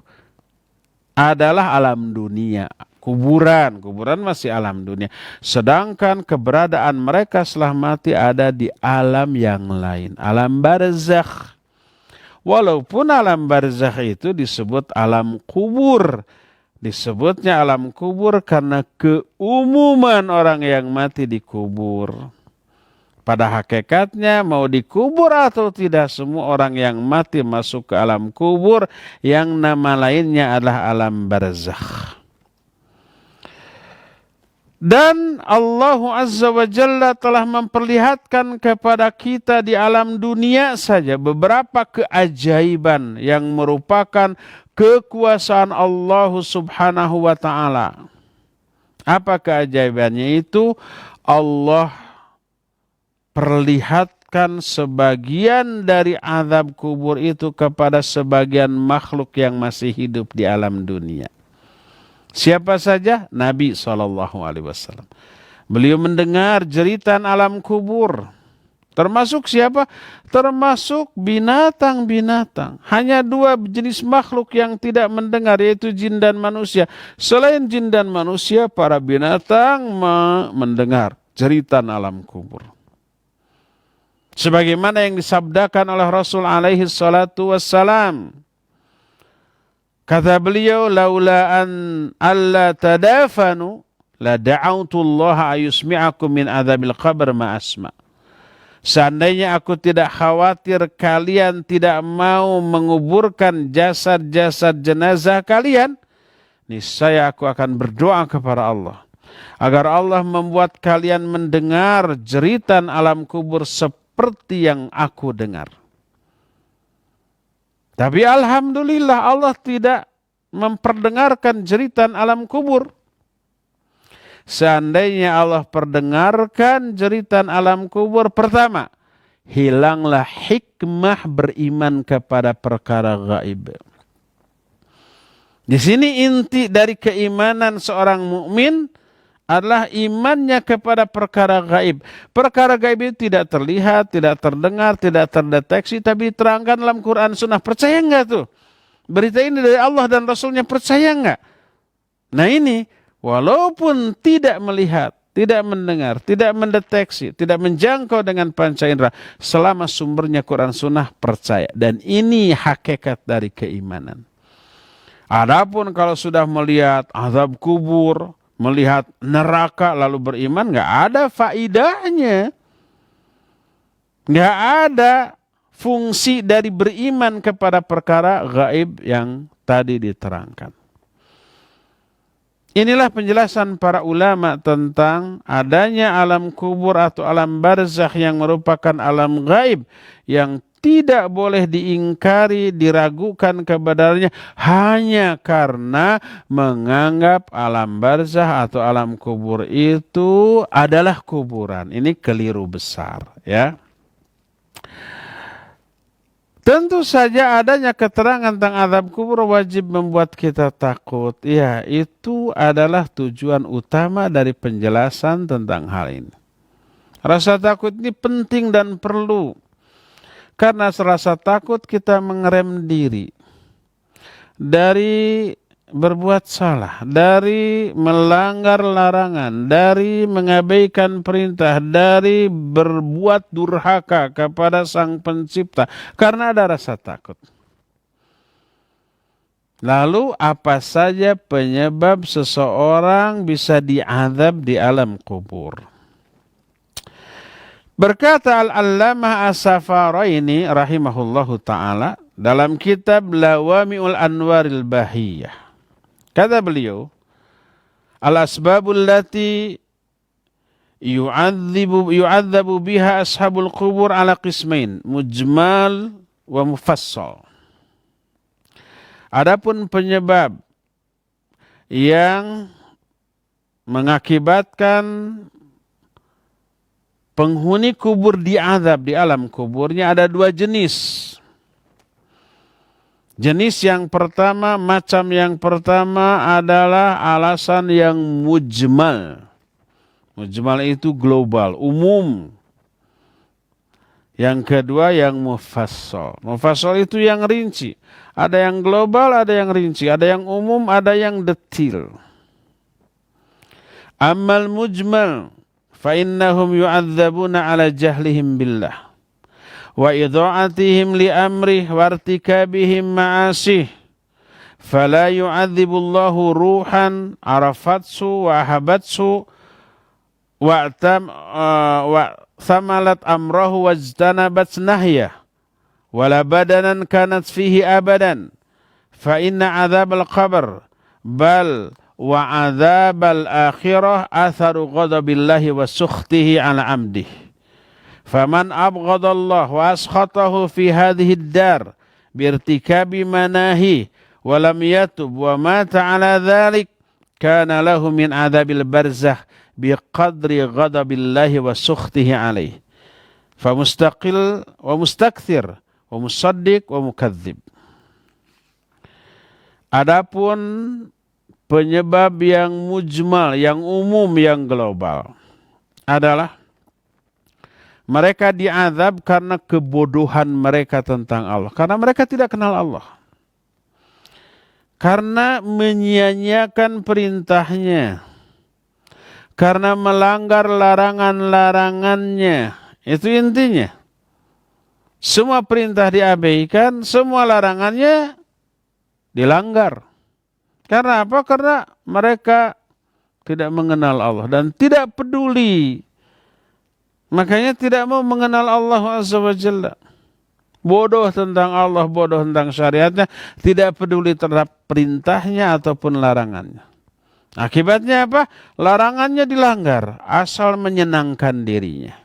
adalah alam dunia. Kuburan masih alam dunia. Sedangkan keberadaan mereka setelah mati ada di alam yang lain. Alam barzakh. Walaupun alam barzakh itu disebut alam kubur. Disebutnya alam kubur karena keumuman orang yang mati dikubur. Pada hakikatnya mau dikubur atau tidak, semua orang yang mati masuk ke alam kubur yang nama lainnya adalah alam barzakh. Dan Allah Azza wa Jalla telah memperlihatkan kepada kita di alam dunia saja beberapa keajaiban yang merupakan kekuasaan Allah Subhanahu wa Ta'ala. Apa keajaibannya itu? Allah perlihatkan sebagian dari azab kubur itu kepada sebagian makhluk yang masih hidup di alam dunia. Siapa saja? Nabi SAW. Beliau mendengar jeritan alam kubur. Termasuk siapa? Termasuk binatang-binatang. Hanya dua jenis makhluk yang tidak mendengar, yaitu jin dan manusia. Selain jin dan manusia, para binatang mendengar jeritan alam kubur. Sebagaimana yang disabdakan oleh Rasul alaihi salatu wassalam. Kata beliau, laula an alla tadafanu la da'autullaha ayusmi'akum min adzabil qabr ma asma'. Seandainya aku tidak khawatir kalian tidak mau menguburkan jasad-jasad jenazah kalian, niscaya aku akan berdoa kepada Allah agar Allah membuat kalian mendengar jeritan alam kubur seperti yang aku dengar. Tapi alhamdulillah Allah tidak memperdengarkan jeritan alam kubur. Seandainya Allah perdengarkan jeritan alam kubur, pertama, hilanglah hikmah beriman kepada perkara gaib. Di sini inti dari keimanan seorang mukmin adalah imannya kepada perkara gaib. Perkara gaib itu tidak terlihat, tidak terdengar, tidak terdeteksi, tapi diterangkan dalam Quran Sunnah. Percaya enggak tuh? Berita ini dari Allah dan Rasulnya, percaya enggak? Nah ini, walaupun tidak melihat, tidak mendengar, tidak mendeteksi, tidak menjangkau dengan panca indera, selama sumbernya Quran Sunnah, percaya. Dan ini hakikat dari keimanan. Adapun kalau sudah melihat azab kubur, melihat neraka lalu beriman, nggak ada faidahnya. Nggak ada fungsi dari beriman kepada perkara gaib yang tadi diterangkan. Inilah penjelasan para ulama tentang adanya alam kubur atau alam barzakh yang merupakan alam gaib yang tidak boleh diingkari, diragukan kebenarannya hanya karena menganggap alam barzakh atau alam kubur itu adalah kuburan. Ini keliru besar, ya. Tentu saja adanya keterangan tentang azab kubur wajib membuat kita takut. Ya, itu adalah tujuan utama dari penjelasan tentang hal ini. Rasa takut ini penting dan perlu. Karena rasa takut kita mengerem diri dari berbuat salah, dari melanggar larangan, dari mengabaikan perintah, dari berbuat durhaka kepada Sang Pencipta. Karena ada rasa takut. Lalu apa saja penyebab seseorang bisa diazab di alam kubur? Berkata Al-Allamah As-Safaraini rahimahullahu ta'ala dalam kitab Lawami'ul Anwaril Bahiyah. Kata beliau, Al-asbabul lati yu'adzabu biha ashabul qubur ala qismain, mujmal wa mufassal. Adapun penyebab yang mengakibatkan penghuni kubur diazab di alam kuburnya ada dua jenis. Jenis yang pertama, macam yang pertama adalah alasan yang mujmal. Mujmal itu global, umum. Yang kedua yang mufassal. Mufassal itu yang rinci. Ada yang global, ada yang rinci. Ada yang umum, ada yang detil. Ammal mujmal فإنهم يعذبون على جهلهم بالله وإضاعتهم لأمره وارتكابهم معاصيه فلا يعذب الله روحا عرفته وأحبته وثملت أمره واجتنبت نهيه ولا بدنا كانت فيه أبدا فإن عذاب القبر بل وعذاب الآخرة أثر غضب الله وسخطه على عمده فمن أبغض الله وأسخطه في هذه الدار بارتكاب مناهيه ولم يتب ومات على ذلك كان له من عذاب البرزخ بقدر غضب الله وسخطه عليه فمستقل ومستكثر ومصدق ومكذب. Adapun penyebab yang mujmal, yang umum, yang global adalah Mereka diazab karena kebodohan mereka tentang Allah. Karena mereka tidak kenal Allah. Karena menyia-nyiakan perintahnya. Karena melanggar larangan-larangannya. Itu intinya. Semua perintah diabaikan, semua larangannya dilanggar. Karena apa? Karena mereka tidak mengenal Allah dan tidak peduli. Makanya tidak mau mengenal Allah Azza wa Jalla. Bodoh tentang Allah, bodoh tentang syariatnya, tidak peduli terhadap perintahnya ataupun larangannya. Akibatnya apa? Larangannya dilanggar, asal menyenangkan dirinya.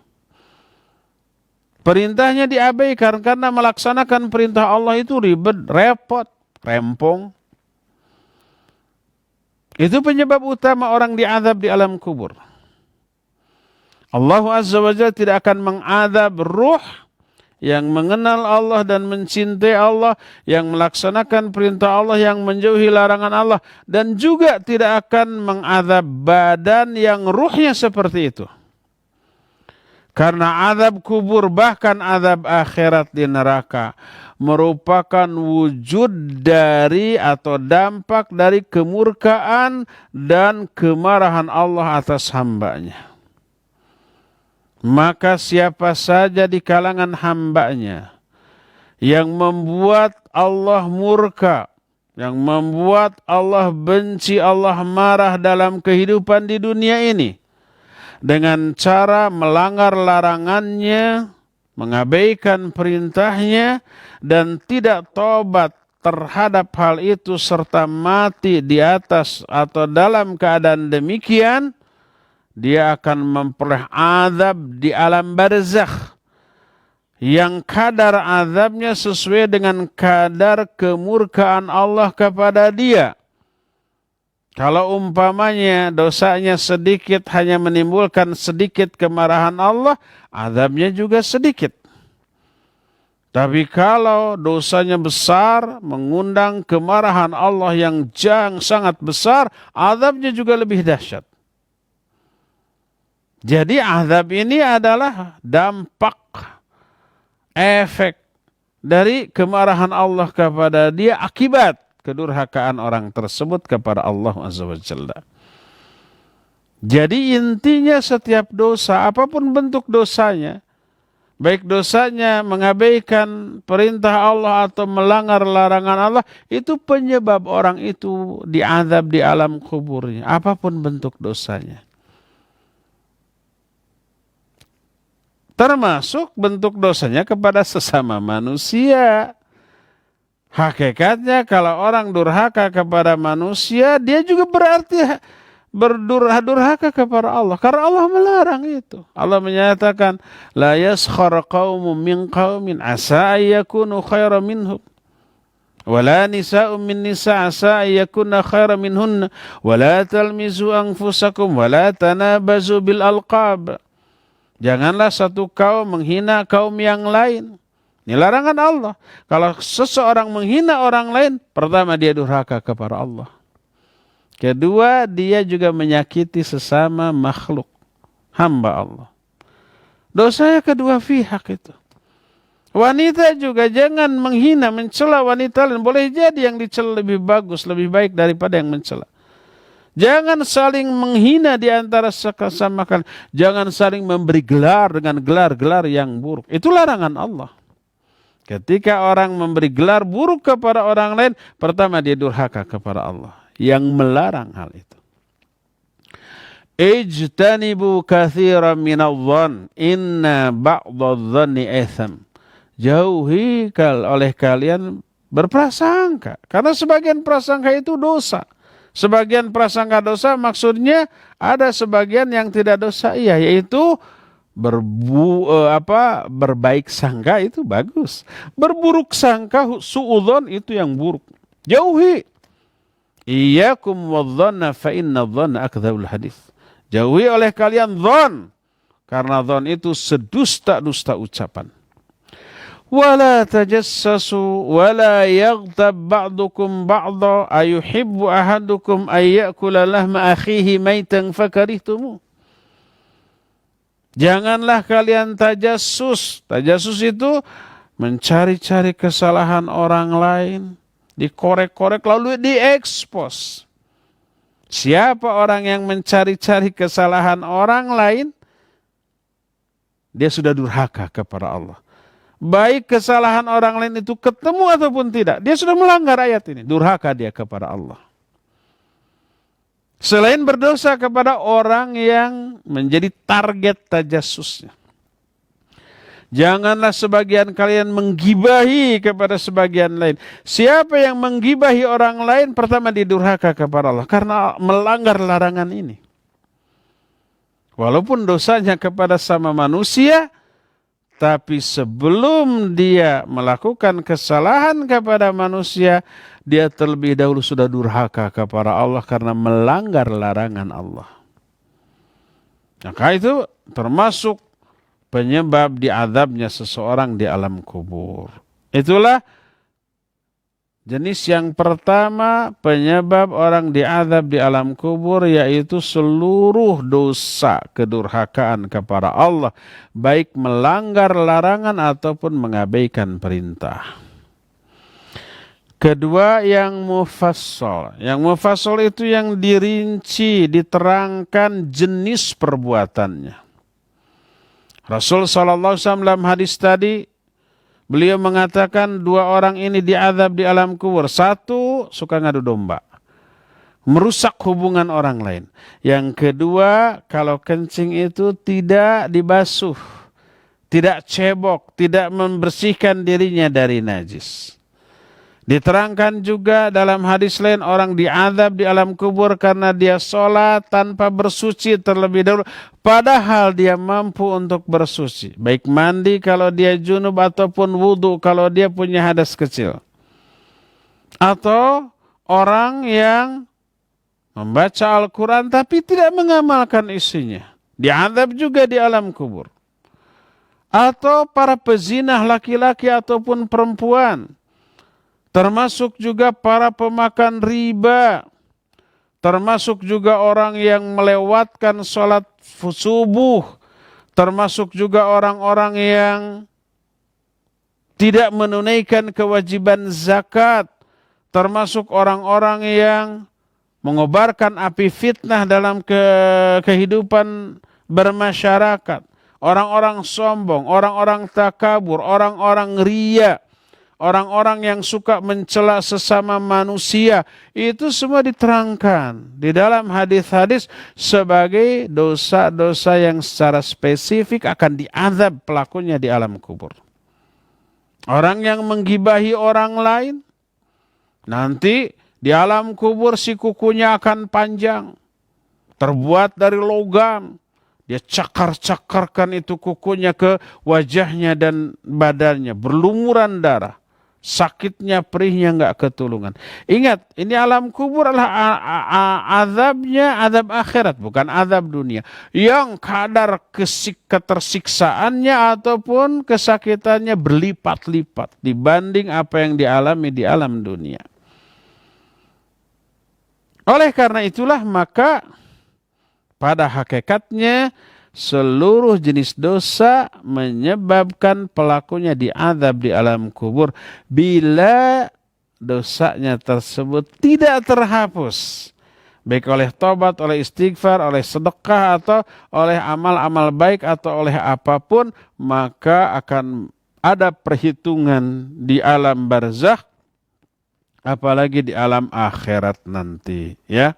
Perintahnya diabaikan karena melaksanakan perintah Allah itu ribet, repot, rempong. Itu penyebab utama orang diazab di alam kubur. Allah Azza wa Jalla tidak akan mengadab ruh yang mengenal Allah dan mencintai Allah, yang melaksanakan perintah Allah, yang menjauhi larangan Allah, dan juga tidak akan mengadab badan yang ruhnya seperti itu. Karena azab kubur bahkan azab akhirat di neraka merupakan wujud dari atau dampak dari kemurkaan dan kemarahan Allah atas hambanya. Maka siapa saja di kalangan hambanya yang membuat Allah murka, yang membuat Allah benci, Allah marah dalam kehidupan di dunia ini, dengan cara melanggar larangannya, mengabaikan perintahnya, dan tidak tobat terhadap hal itu serta mati di atas atau dalam keadaan demikian, dia akan memperoleh azab di alam barzakh yang kadar azabnya sesuai dengan kadar kemurkaan Allah kepada dia. Kalau umpamanya dosanya sedikit hanya menimbulkan sedikit kemarahan Allah, azabnya juga sedikit. Tapi kalau dosanya besar, mengundang kemarahan Allah yang sangat besar, azabnya juga lebih dahsyat. Jadi azab ini adalah dampak, efek dari kemarahan Allah kepada dia akibat kedurhakaan orang tersebut kepada Allah Azza wa Jalla. Jadi intinya setiap dosa, apapun bentuk dosanya, baik dosanya mengabaikan perintah Allah atau melanggar larangan Allah, itu penyebab orang itu diazab di alam kuburnya, apapun bentuk dosanya. Termasuk bentuk dosanya kepada sesama manusia. Hakikatnya kalau orang durhaka kepada manusia, dia juga berarti berdurhaka kepada Allah. Karena Allah melarang itu. Allah menyatakan, la yaskhar qaumun min qaumin asa ayyakunu khairan minhum. Wala nisa'un min nisa' asa ayyakunna khairan minhunna. Wala talmizu anfusakum. Wala tanabazu bil alqab. Janganlah satu kaum menghina kaum yang lain. Ini larangan Allah. Kalau seseorang menghina orang lain, pertama dia durhaka kepada Allah. Kedua, dia juga menyakiti sesama makhluk, hamba Allah. Dosanya kedua pihak itu. Wanita juga jangan menghina, mencela wanita lain. Boleh jadi yang dicela lebih bagus, lebih baik daripada yang mencela. Jangan saling menghina di antara sesama kalian. Jangan saling memberi gelar dengan gelar-gelar yang buruk. Itu larangan Allah. Ketika orang memberi gelar buruk kepada orang lain, pertama dia durhaka kepada Allah yang melarang hal itu. Ijtanibu katsiran minadh-dhann inna ba'dadh-dhanni itsam. Jauhi oleh kalian berprasangka, karena sebagian prasangka itu dosa. Sebagian prasangka dosa maksudnya ada sebagian yang tidak dosa, iya, yaitu berbaik sangka itu bagus. Berburuk sangka suudzon itu yang buruk. Jauhi. Iyyakum wadh-dhanna fa inna dhanna akdzabul hadits. Jauhi oleh kalian dzan, karena dzan itu sedusta-dusta ucapan. Wala tajassasu wala yaghtab ba'dukum ba'dha ayuhibbu ahadukum ay ya'kula lahma akhihi maitan fakarihtumu. Janganlah kalian tajasus. Tajasus itu mencari-cari kesalahan orang lain, dikorek-korek lalu diekspos. Siapa orang yang mencari-cari kesalahan orang lain, dia sudah durhaka kepada Allah. Baik kesalahan orang lain itu ketemu ataupun tidak, dia sudah melanggar ayat ini. Durhaka dia kepada Allah. Selain berdosa kepada orang yang menjadi target tajasusnya. Janganlah sebagian kalian menggibahi kepada sebagian lain. Siapa yang menggibahi orang lain, pertama didurhaka kepada Allah. Karena melanggar larangan ini. Walaupun dosanya kepada sama manusia, tapi sebelum dia melakukan kesalahan kepada manusia, dia terlebih dahulu sudah durhaka kepada Allah karena melanggar larangan Allah. Maka itu termasuk penyebab diazabnya seseorang di alam kubur. Itulah jenis yang pertama penyebab orang diazab di alam kubur, yaitu seluruh dosa kedurhakaan kepada Allah, baik melanggar larangan ataupun mengabaikan perintah. Kedua, yang mufassal. Yang mufassal itu yang dirinci, diterangkan jenis perbuatannya. Rasul SAW dalam hadis tadi, beliau mengatakan 2 orang ini diazab di alam kubur. 1, suka ngadu domba, merusak hubungan orang lain. Yang kedua, kalau kencing itu tidak dibasuh, tidak cebok, tidak membersihkan dirinya dari najis. Diterangkan juga dalam hadis lain, orang diazab di alam kubur karena dia sholat tanpa bersuci terlebih dahulu, padahal dia mampu untuk bersuci, baik mandi kalau dia junub ataupun wudhu kalau dia punya hadas kecil. Atau orang yang membaca Al-Quran tapi tidak mengamalkan isinya, diazab juga di alam kubur. Atau para pezinah laki-laki ataupun perempuan, termasuk juga para pemakan riba, termasuk juga orang yang melewatkan sholat subuh, termasuk juga orang-orang yang tidak menunaikan kewajiban zakat, termasuk orang-orang yang mengobarkan api fitnah dalam kehidupan bermasyarakat, orang-orang sombong, orang-orang takabur, orang-orang riya, orang-orang yang suka mencela sesama manusia. Itu semua diterangkan di dalam hadis-hadis sebagai dosa-dosa yang secara spesifik akan diazab pelakunya di alam kubur. Orang yang menggibahi orang lain, nanti di alam kubur si kukunya akan panjang, terbuat dari logam. Dia cakar-cakarkan itu kukunya ke wajahnya dan badannya, berlumuran darah. Sakitnya, perihnya nggak ketulungan. Ingat, ini alam kubur adalah azabnya azab akhirat, bukan azab dunia. Yang kadar ketersiksaannya ataupun kesakitannya berlipat-lipat dibanding apa yang dialami di alam dunia. Oleh karena itulah maka pada hakikatnya seluruh jenis dosa menyebabkan pelakunya diazab di alam kubur bila dosanya tersebut tidak terhapus, baik oleh tobat, oleh istighfar, oleh sedekah, atau oleh amal-amal baik, atau oleh apapun, maka akan ada perhitungan di alam barzakh, apalagi di alam akhirat nanti, ya.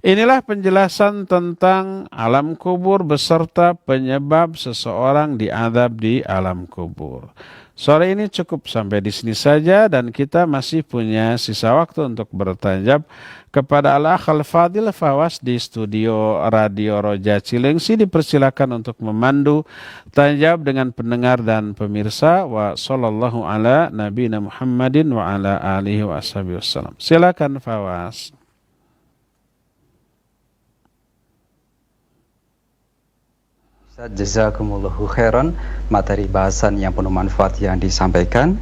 Inilah penjelasan tentang alam kubur beserta penyebab seseorang diazab di alam kubur. Sore ini cukup sampai di sini saja dan kita masih punya sisa waktu untuk bertanya jawab kepada Al-Akh Al-Fadil Fawas di studio Radio Roja Cilengsi. Dipersilakan untuk memandu tanya jawab dengan pendengar dan pemirsa. Wa sallallahu ala nabiyina Muhammadin wa ala alihi wa ashabihi wassalam. Silakan Fawas. Jazakumullahu khairan, materi bahasan yang penuh manfaat yang disampaikan.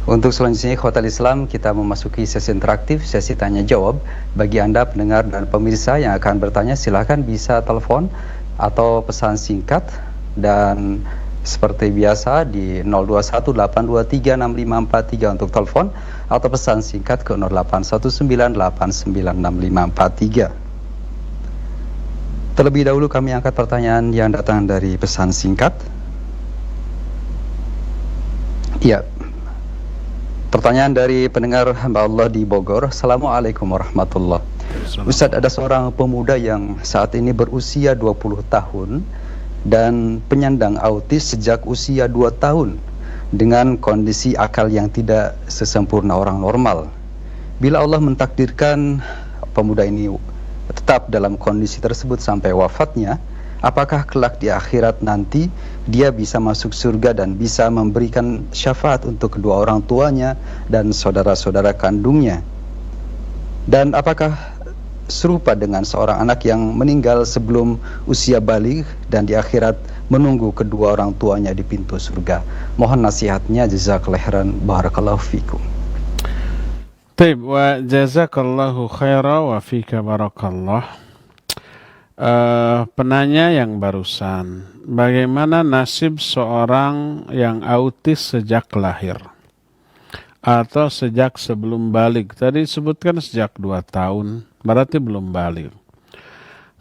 Untuk selanjutnya Ikhwatal Islam, kita memasuki sesi interaktif, sesi tanya jawab. Bagi Anda pendengar dan pemirsa yang akan bertanya, silakan bisa telepon atau pesan singkat, dan seperti biasa di 0218236543 untuk telepon atau pesan singkat ke 0819896543. Terlebih dahulu kami angkat pertanyaan yang datang dari pesan singkat. Ya, pertanyaan dari pendengar hamba Allah di Bogor. Assalamualaikum warahmatullahi wabarakatuh. Ustadz, ada seorang pemuda yang saat ini berusia 20 tahun dan penyandang autis sejak usia 2 tahun dengan kondisi akal yang tidak sesempurna orang normal. Bila Allah mentakdirkan pemuda ini tetap dalam kondisi tersebut sampai wafatnya, apakah kelak di akhirat nanti dia bisa masuk surga dan bisa memberikan syafaat untuk kedua orang tuanya dan saudara-saudara kandungnya? Dan apakah serupa dengan seorang anak yang meninggal sebelum usia baligh dan di akhirat menunggu kedua orang tuanya di pintu surga? Mohon nasihatnya, jazakallahu khairan, barakallahu fikum. Taib, wa jazakallahu khairan wa fika barakallah. Penanya yang barusan, bagaimana nasib seorang yang autis sejak lahir atau sejak sebelum balik? Tadi disebutkan sejak 2 tahun, berarti belum balik.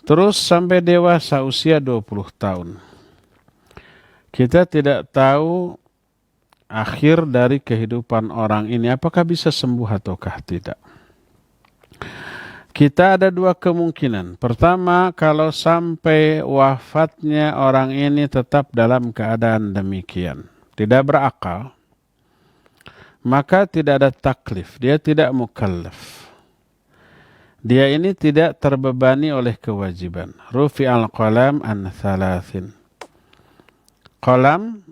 Terus sampai dewasa usia 20 tahun. Kita tidak tahu akhir dari kehidupan orang ini, apakah bisa sembuh ataukah tidak. Kita ada 2 kemungkinan. Pertama, kalau sampai wafatnya orang ini tetap dalam keadaan demikian, tidak berakal, maka tidak ada taklif, dia tidak mukallaf. Dia ini tidak terbebani oleh kewajiban. Rufi'al qalam an thalathin. Qalam,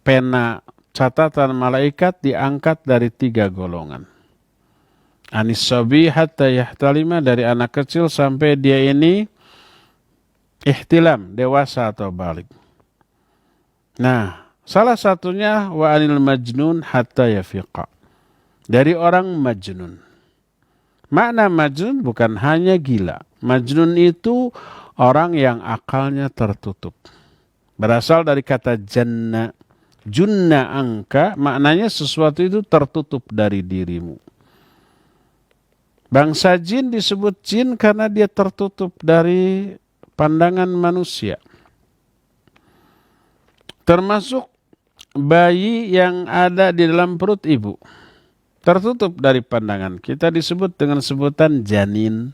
pena catatan malaikat diangkat dari 3 golongan. Anis sabi hatta yahtalima, dari anak kecil sampai dia ini ihtilam, dewasa atau balik. Nah, salah satunya wa anil majnun hatta yafiqa, dari orang majnun. Makna majnun bukan hanya gila. Majnun itu orang yang akalnya tertutup. Berasal dari kata janna. Junna angka, maknanya sesuatu itu tertutup dari dirimu. Bangsa jin disebut jin karena dia tertutup dari pandangan manusia. Termasuk bayi yang ada di dalam perut ibu. Tertutup dari pandangan. Kita disebut dengan sebutan janin.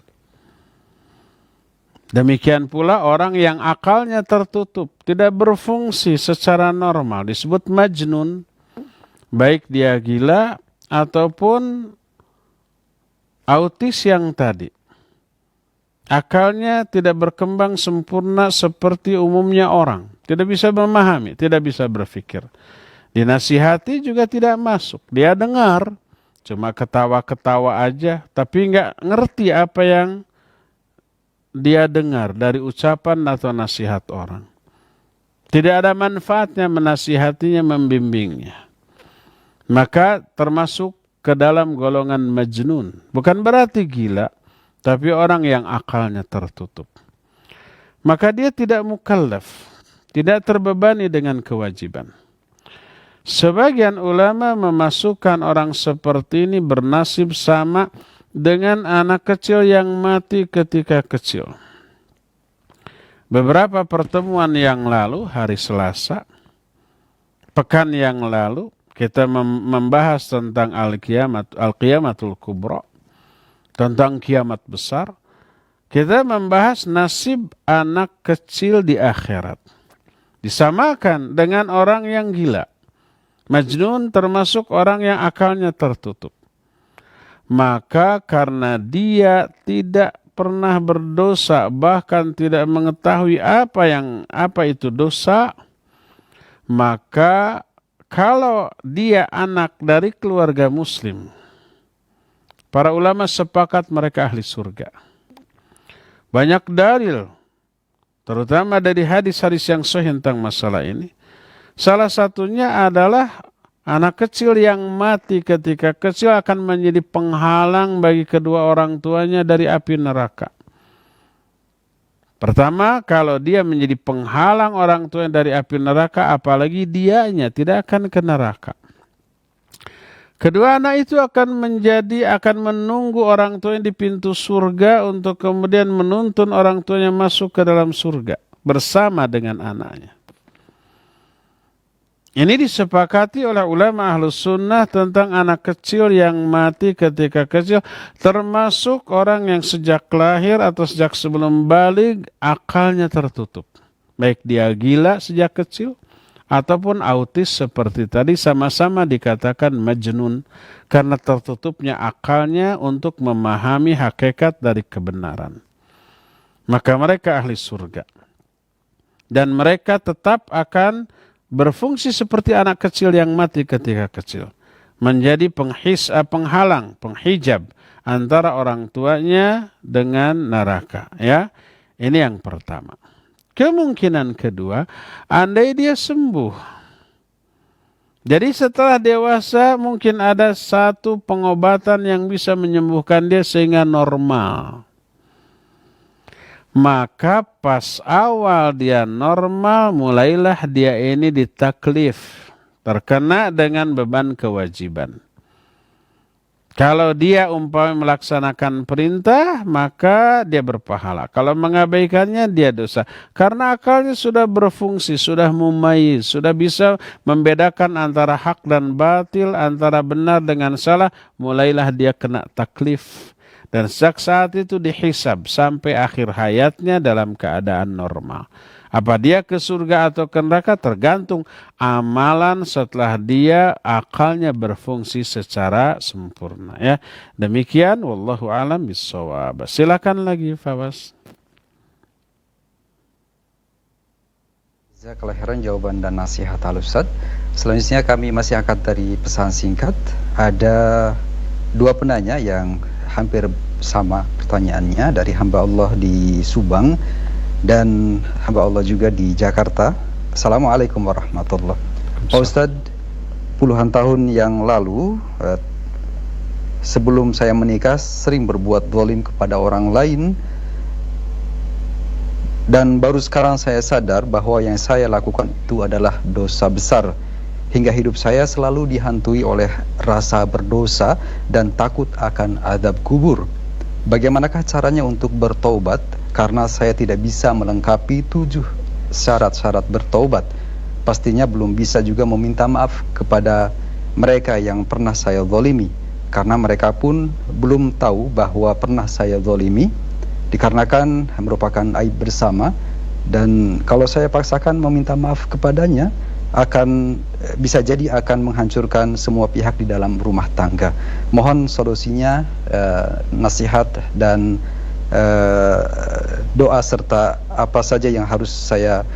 Demikian pula orang yang akalnya tertutup, tidak berfungsi secara normal, disebut majnun. Baik dia gila ataupun autis yang tadi. Akalnya tidak berkembang sempurna seperti umumnya orang. Tidak bisa memahami, tidak bisa berpikir. Dinasihati juga tidak masuk. Dia dengar, cuma ketawa-ketawa aja, tapi nggak ngerti apa yang dia dengar dari ucapan atau nasihat orang. Tidak ada manfaatnya menasihatinya, membimbingnya. Maka termasuk ke dalam golongan majnun. Bukan berarti gila, tapi orang yang akalnya tertutup. Maka dia tidak mukallaf, tidak terbebani dengan kewajiban. Sebagian ulama memasukkan orang seperti ini bernasib sama dengan anak kecil yang mati ketika kecil. Beberapa pertemuan yang lalu, hari Selasa, pekan yang lalu, kita membahas tentang Al-Qiyamatul Kubra, tentang kiamat besar. Kita membahas nasib anak kecil di akhirat. Disamakan dengan orang yang gila. Majnun termasuk orang yang akalnya tertutup. Maka karena dia tidak pernah berdosa, bahkan tidak mengetahui apa itu dosa, maka kalau dia anak dari keluarga muslim, para ulama sepakat mereka ahli surga. Banyak dalil, terutama dari hadis-hadis yang sahih tentang masalah ini. Salah satunya adalah anak kecil yang mati ketika kecil akan menjadi penghalang bagi kedua orang tuanya dari api neraka. Pertama, kalau dia menjadi penghalang orang tuanya dari api neraka, apalagi dianya tidak akan ke neraka. Kedua, anak itu akan menunggu orang tuanya di pintu surga untuk kemudian menuntun orang tuanya masuk ke dalam surga bersama dengan anaknya. Ini disepakati oleh ulama Ahlus Sunnah tentang anak kecil yang mati ketika kecil, termasuk orang yang sejak lahir atau sejak sebelum balik akalnya tertutup. Baik dia gila sejak kecil ataupun autis seperti tadi, sama-sama dikatakan majnun karena tertutupnya akalnya untuk memahami hakikat dari kebenaran. Maka mereka ahli surga. Dan mereka tetap akan berfungsi seperti anak kecil yang mati ketika kecil. Menjadi penghalang, penghijab antara orang tuanya dengan neraka. Ya, ini yang pertama. Kemungkinan kedua, andai dia sembuh. Jadi setelah dewasa mungkin ada satu pengobatan yang bisa menyembuhkan dia sehingga normal. Maka pas awal dia normal, mulailah dia ini ditaklif, terkena dengan beban kewajiban. Kalau dia umpamanya melaksanakan perintah, maka dia berpahala. Kalau mengabaikannya, dia dosa. Karena akalnya sudah berfungsi, sudah mumayyiz, sudah bisa membedakan antara hak dan batil, antara benar dengan salah, mulailah dia kena taklif. Dan sejak saat itu dihisab sampai akhir hayatnya dalam keadaan normal. Apa dia ke surga atau ke neraka tergantung amalan setelah dia akalnya berfungsi secara sempurna. Ya, demikian wallahu a'lam bishawab. Silakan lagi Fawaz. Jazakallahu khairan jawaban dan nasihat Al-Ustaz. Selanjutnya kami masih angkat dari pesan singkat. Ada dua penanya yang hampir sama pertanyaannya, dari hamba Allah di Subang dan hamba Allah juga di Jakarta. Assalamualaikum warahmatullahi wabarakatuh. Pak Ustadz, puluhan tahun yang lalu sebelum saya menikah sering berbuat zalim kepada orang lain, dan baru sekarang saya sadar bahwa yang saya lakukan itu adalah dosa besar. Hingga hidup saya selalu dihantui oleh rasa berdosa dan takut akan azab kubur. Bagaimanakah caranya untuk bertaubat? Karena saya tidak bisa melengkapi 7 syarat-syarat bertaubat. Pastinya belum bisa juga meminta maaf kepada mereka yang pernah saya zalimi. Karena mereka pun belum tahu bahwa pernah saya zalimi, dikarenakan merupakan aib bersama. Dan kalau saya paksakan meminta maaf kepadanya, bisa jadi akan menghancurkan semua pihak di dalam rumah tangga. Mohon solusinya, nasihat dan doa serta apa saja yang harus saya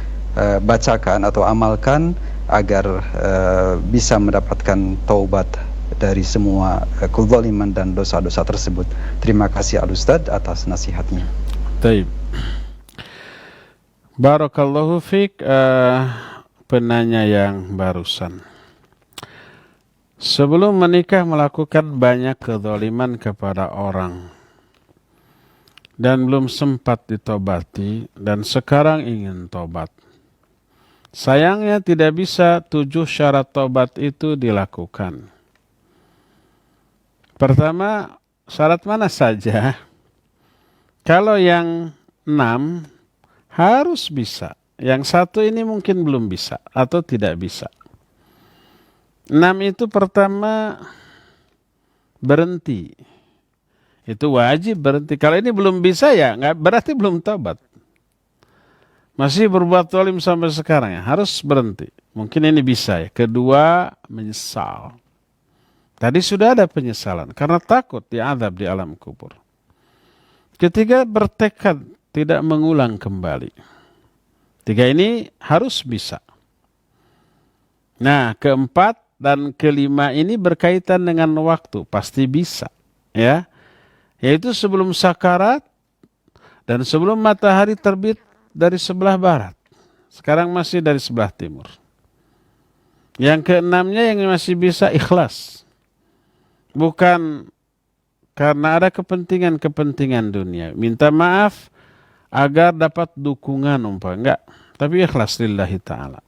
bacakan atau amalkan agar bisa mendapatkan taubat dari semua kezaliman dan dosa-dosa tersebut. Terima kasih Al-Ustadz atas nasihatnya. Baik. Barakallahu fiik. Penanya yang barusan, sebelum menikah melakukan banyak kezaliman kepada orang dan belum sempat ditobati, dan sekarang ingin tobat. Sayangnya tidak bisa 7 syarat tobat itu dilakukan. Pertama, syarat mana saja? Kalau yang 6 harus bisa. Yang 1 ini mungkin belum bisa atau tidak bisa. 6 itu pertama, berhenti. Itu wajib berhenti. Kalau ini belum bisa ya nggak, berarti belum tobat. Masih berbuat zalim sampai sekarang ya, harus berhenti. Mungkin ini bisa ya. Kedua, menyesal. Tadi sudah ada penyesalan karena takut diazab di alam kubur. Ketiga, bertekad tidak mengulang kembali. 3 ini harus bisa. Nah, keempat dan kelima ini berkaitan dengan waktu, pasti bisa, ya. Yaitu sebelum sakarat dan sebelum matahari terbit dari sebelah barat. Sekarang masih dari sebelah timur. Yang keenamnya yang masih bisa ikhlas. Bukan karena ada kepentingan-kepentingan dunia. Minta maaf agar dapat dukungan enggak, tapi ikhlas lillahi ta'ala.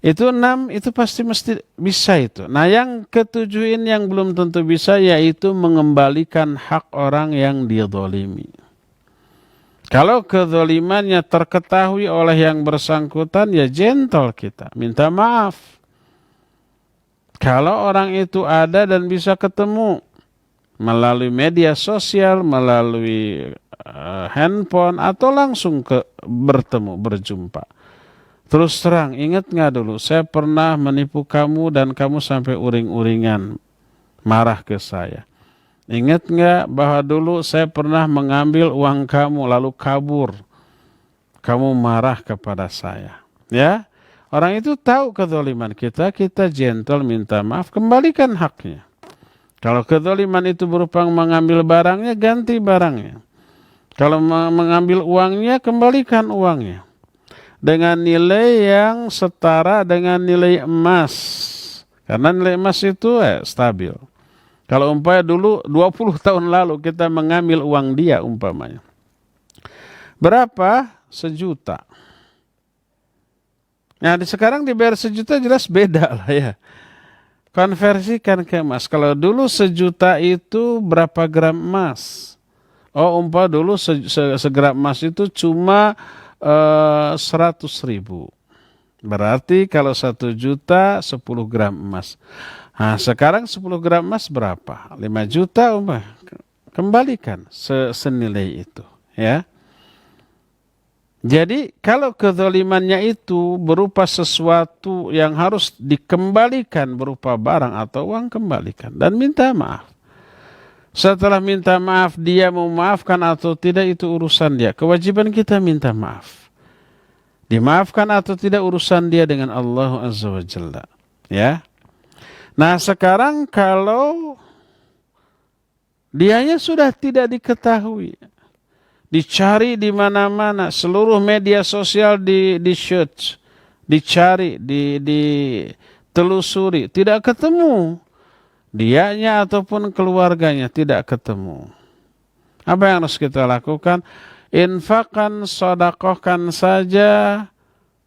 Itu 6, itu pasti mesti bisa itu. Nah yang ketujuh ini yang belum tentu bisa, yaitu mengembalikan hak orang yang dizalimi. Kalau kezalimannya terketahui oleh yang bersangkutan, ya gentle kita, minta maaf. Kalau orang itu ada dan bisa ketemu melalui media sosial, melalui handphone, atau langsung bertemu, berjumpa. Terus terang, ingat nggak dulu, saya pernah menipu kamu dan kamu sampai uring-uringan marah ke saya. Ingat nggak bahwa dulu saya pernah mengambil uang kamu lalu kabur. Kamu marah kepada saya. Ya, orang itu tahu kezaliman kita, kita gentle minta maaf, kembalikan haknya. Kalau kezaliman itu berupa mengambil barangnya, ganti barangnya. Kalau mengambil uangnya, kembalikan uangnya. Dengan nilai yang setara dengan nilai emas. Karena nilai emas itu stabil. Kalau umpamanya dulu 20 tahun lalu kita mengambil uang dia umpamanya. Berapa? 1 juta. Nah sekarang dibayar 1 juta jelas beda lah ya. Konversikan ke emas. Kalau dulu 1 juta itu berapa gram emas? Oh umpamanya dulu segram emas itu cuma 100.000. Berarti kalau 1 juta 10 gram emas. Nah, sekarang 10 gram emas berapa? 5 juta kembalikan senilai itu, ya. Jadi kalau kezalimannya itu berupa sesuatu yang harus dikembalikan berupa barang atau uang, kembalikan dan minta maaf. Setelah minta maaf, dia mau maafkan atau tidak itu urusan dia. Kewajiban kita minta maaf. Dimaafkan atau tidak urusan dia dengan Allah Azza wa Jalla. Ya. Nah sekarang kalau dianya sudah tidak diketahui, dicari di mana-mana, seluruh media sosial di search, dicari, ditelusuri, tidak ketemu. Dianya ataupun keluarganya tidak ketemu. Apa yang harus kita lakukan? Infakkan, sedekahkan saja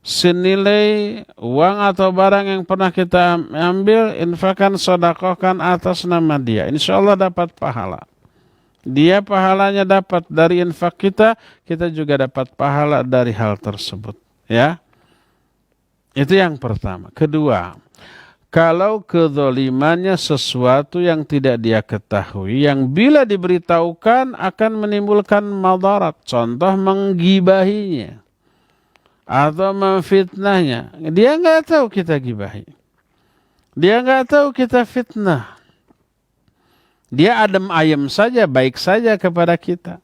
senilai uang atau barang yang pernah kita ambil, infakkan, sedekahkan atas nama dia. Insya Allah dapat pahala. Dia pahalanya dapat dari infak kita, kita juga dapat pahala dari hal tersebut. Ya, itu yang pertama. Kedua, kalau kezalimannya sesuatu yang tidak dia ketahui, yang bila diberitahukan akan menimbulkan madarat, contoh menggibahinya atau memfitnahnya, dia nggak tahu kita gibahi, dia nggak tahu kita fitnah, dia adem ayem saja, baik saja kepada kita,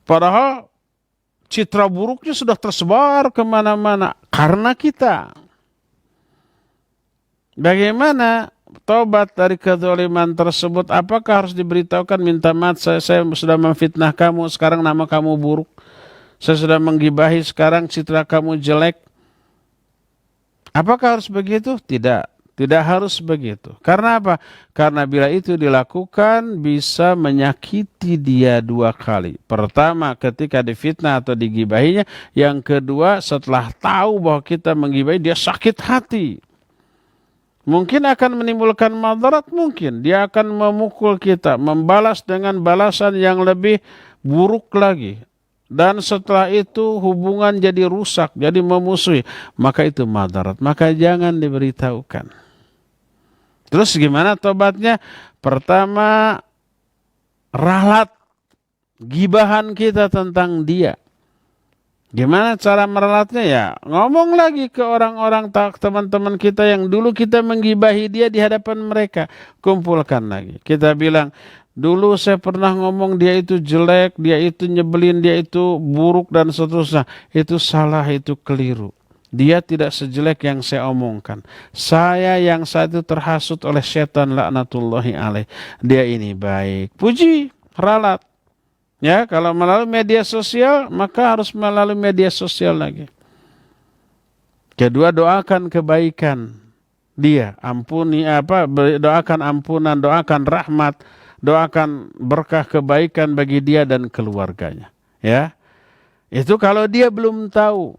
padahal citra buruknya sudah tersebar kemana-mana karena kita. Bagaimana tobat dari kezaliman tersebut? Apakah harus diberitahukan minta maaf, saya sudah memfitnah kamu, sekarang nama kamu buruk. Saya sudah menggibahi, sekarang citra kamu jelek. Apakah harus begitu? Tidak. Tidak harus begitu. Karena apa? Karena bila itu dilakukan bisa menyakiti dia 2 kali. Pertama ketika difitnah atau digibahinya. Yang kedua setelah tahu bahwa kita menggibahi, dia sakit hati. Mungkin akan menimbulkan madarat, mungkin. Dia akan memukul kita, membalas dengan balasan yang lebih buruk lagi. Dan setelah itu hubungan jadi rusak, jadi memusuhi. Maka itu madarat, maka jangan diberitahukan. Terus gimana tobatnya? Pertama, ralat gibahan kita tentang dia. Gimana cara meralatnya? Ya ngomong lagi ke orang-orang teman-teman kita yang dulu kita menggibahi dia di hadapan mereka. Kumpulkan lagi. Kita bilang, dulu saya pernah ngomong dia itu jelek, dia itu nyebelin, dia itu buruk dan seterusnya. Itu salah, itu keliru. Dia tidak sejelek yang saya omongkan. Saya yang saat itu terhasut oleh setan laknatullahi alaih. Dia ini baik. Puji, ralat. Ya, kalau melalui media sosial, maka harus melalui media sosial lagi. Kedua, doakan kebaikan dia, ampuni doakan ampunan, doakan rahmat, doakan berkah kebaikan bagi dia dan keluarganya. Ya, Itu kalau dia belum tahu.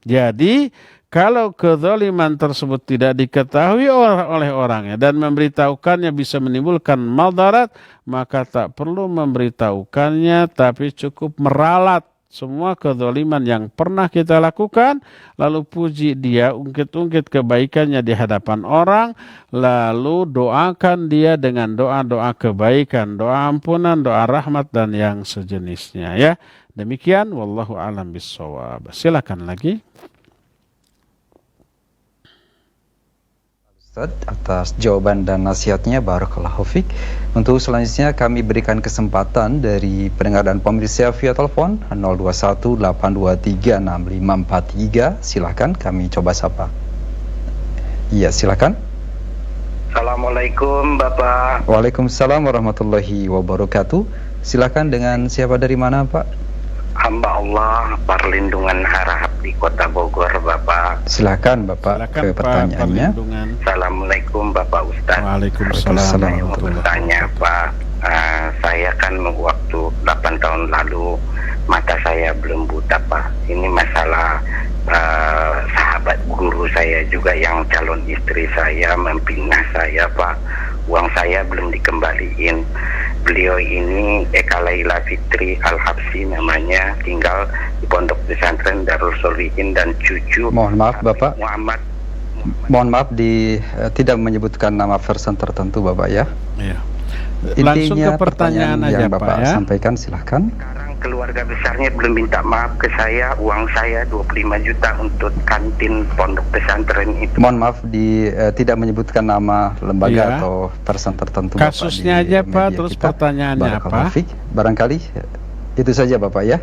Jadi kalau kezaliman tersebut tidak diketahui oleh orangnya dan memberitahukannya bisa menimbulkan madarat, maka tak perlu memberitahukannya, tapi cukup meralat semua kezaliman yang pernah kita lakukan, lalu puji dia, ungkit-ungkit kebaikannya di hadapan orang, lalu doakan dia dengan doa-doa kebaikan, doa ampunan, doa rahmat, dan yang sejenisnya. Ya, demikian. Wallahu a'lam bishawab. Silakan lagi. Ustaz, atas jawaban dan nasihatnya, barakallahu fiik. Untuk selanjutnya kami berikan kesempatan dari pendengar dan pemirsa via telepon 0218236543. Silakan, kami coba sapa. Iya, silakan. Assalamualaikum Bapak. Waalaikumsalam warahmatullahi wabarakatuh. Silakan, dengan siapa, dari mana Pak? Hamba Allah Perlindungan Harahap di Kota Bogor, Bapak. Silakan Bapak, Silakan, ke Pak pertanyaannya. Perlindungan. Assalamualaikum Bapak Ustaz. Waalaikumsalam. Saya mau bertanya Pak, saya kan waktu 8 tahun lalu mata saya belum buta Pak. Ini masalah sahabat guru saya juga yang calon istri saya mempinah saya Pak. Uang saya belum dikembaliin. Beliau ini Eka Laila Fitri Al-Habsi namanya, tinggal di Pondok Pesantren Darul Solihin, dan cucu Mohon maaf Bapak, Muhammad. mohon maaf tidak menyebutkan nama person tertentu Bapak ya. Iya. Langsung ke pertanyaan aja yang Bapak Pak ya. sampaikan, silahkan. Sekarang keluarga besarnya belum minta maaf ke saya. Uang saya 25 juta untuk kantin Pondok Pesantren itu. Mohon maaf tidak menyebutkan nama lembaga Iya. atau person tertentu Kasusnya Bapak, di aja Pak, media terus kita. pertanyaannya Barakallahu apa? fiik. Barangkali itu saja Bapak ya.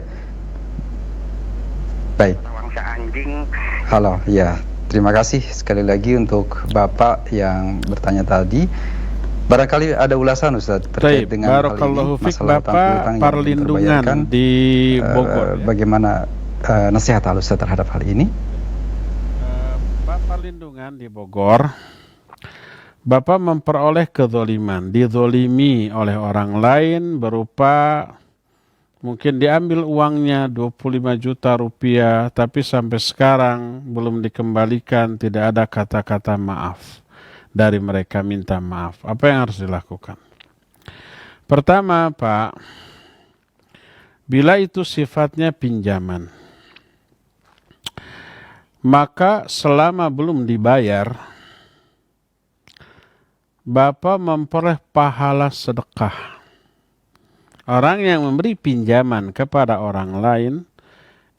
Baik. Wangsa anjing. Halo, ya. Terima kasih sekali lagi untuk Bapak yang bertanya tadi. Barangkali ada ulasan Ustaz terkait Baik, dengan hal barakallahu ini, fiik masalah utang Bapak piutang yang Perlindungan terbayarkan. di Bogor. Ya. Bagaimana nasihat Ustaz terhadap hal ini? Pak Perlindungan di Bogor, Bapak memperoleh kezoliman, dizolimi oleh orang lain berupa mungkin diambil uangnya 25 juta rupiah, tapi sampai sekarang belum dikembalikan, tidak ada kata-kata maaf dari mereka, minta maaf. Apa yang harus dilakukan? Pertama Pak, bila itu sifatnya pinjaman, maka selama belum dibayar, Bapak memperoleh pahala sedekah. Orang yang memberi pinjaman kepada orang lain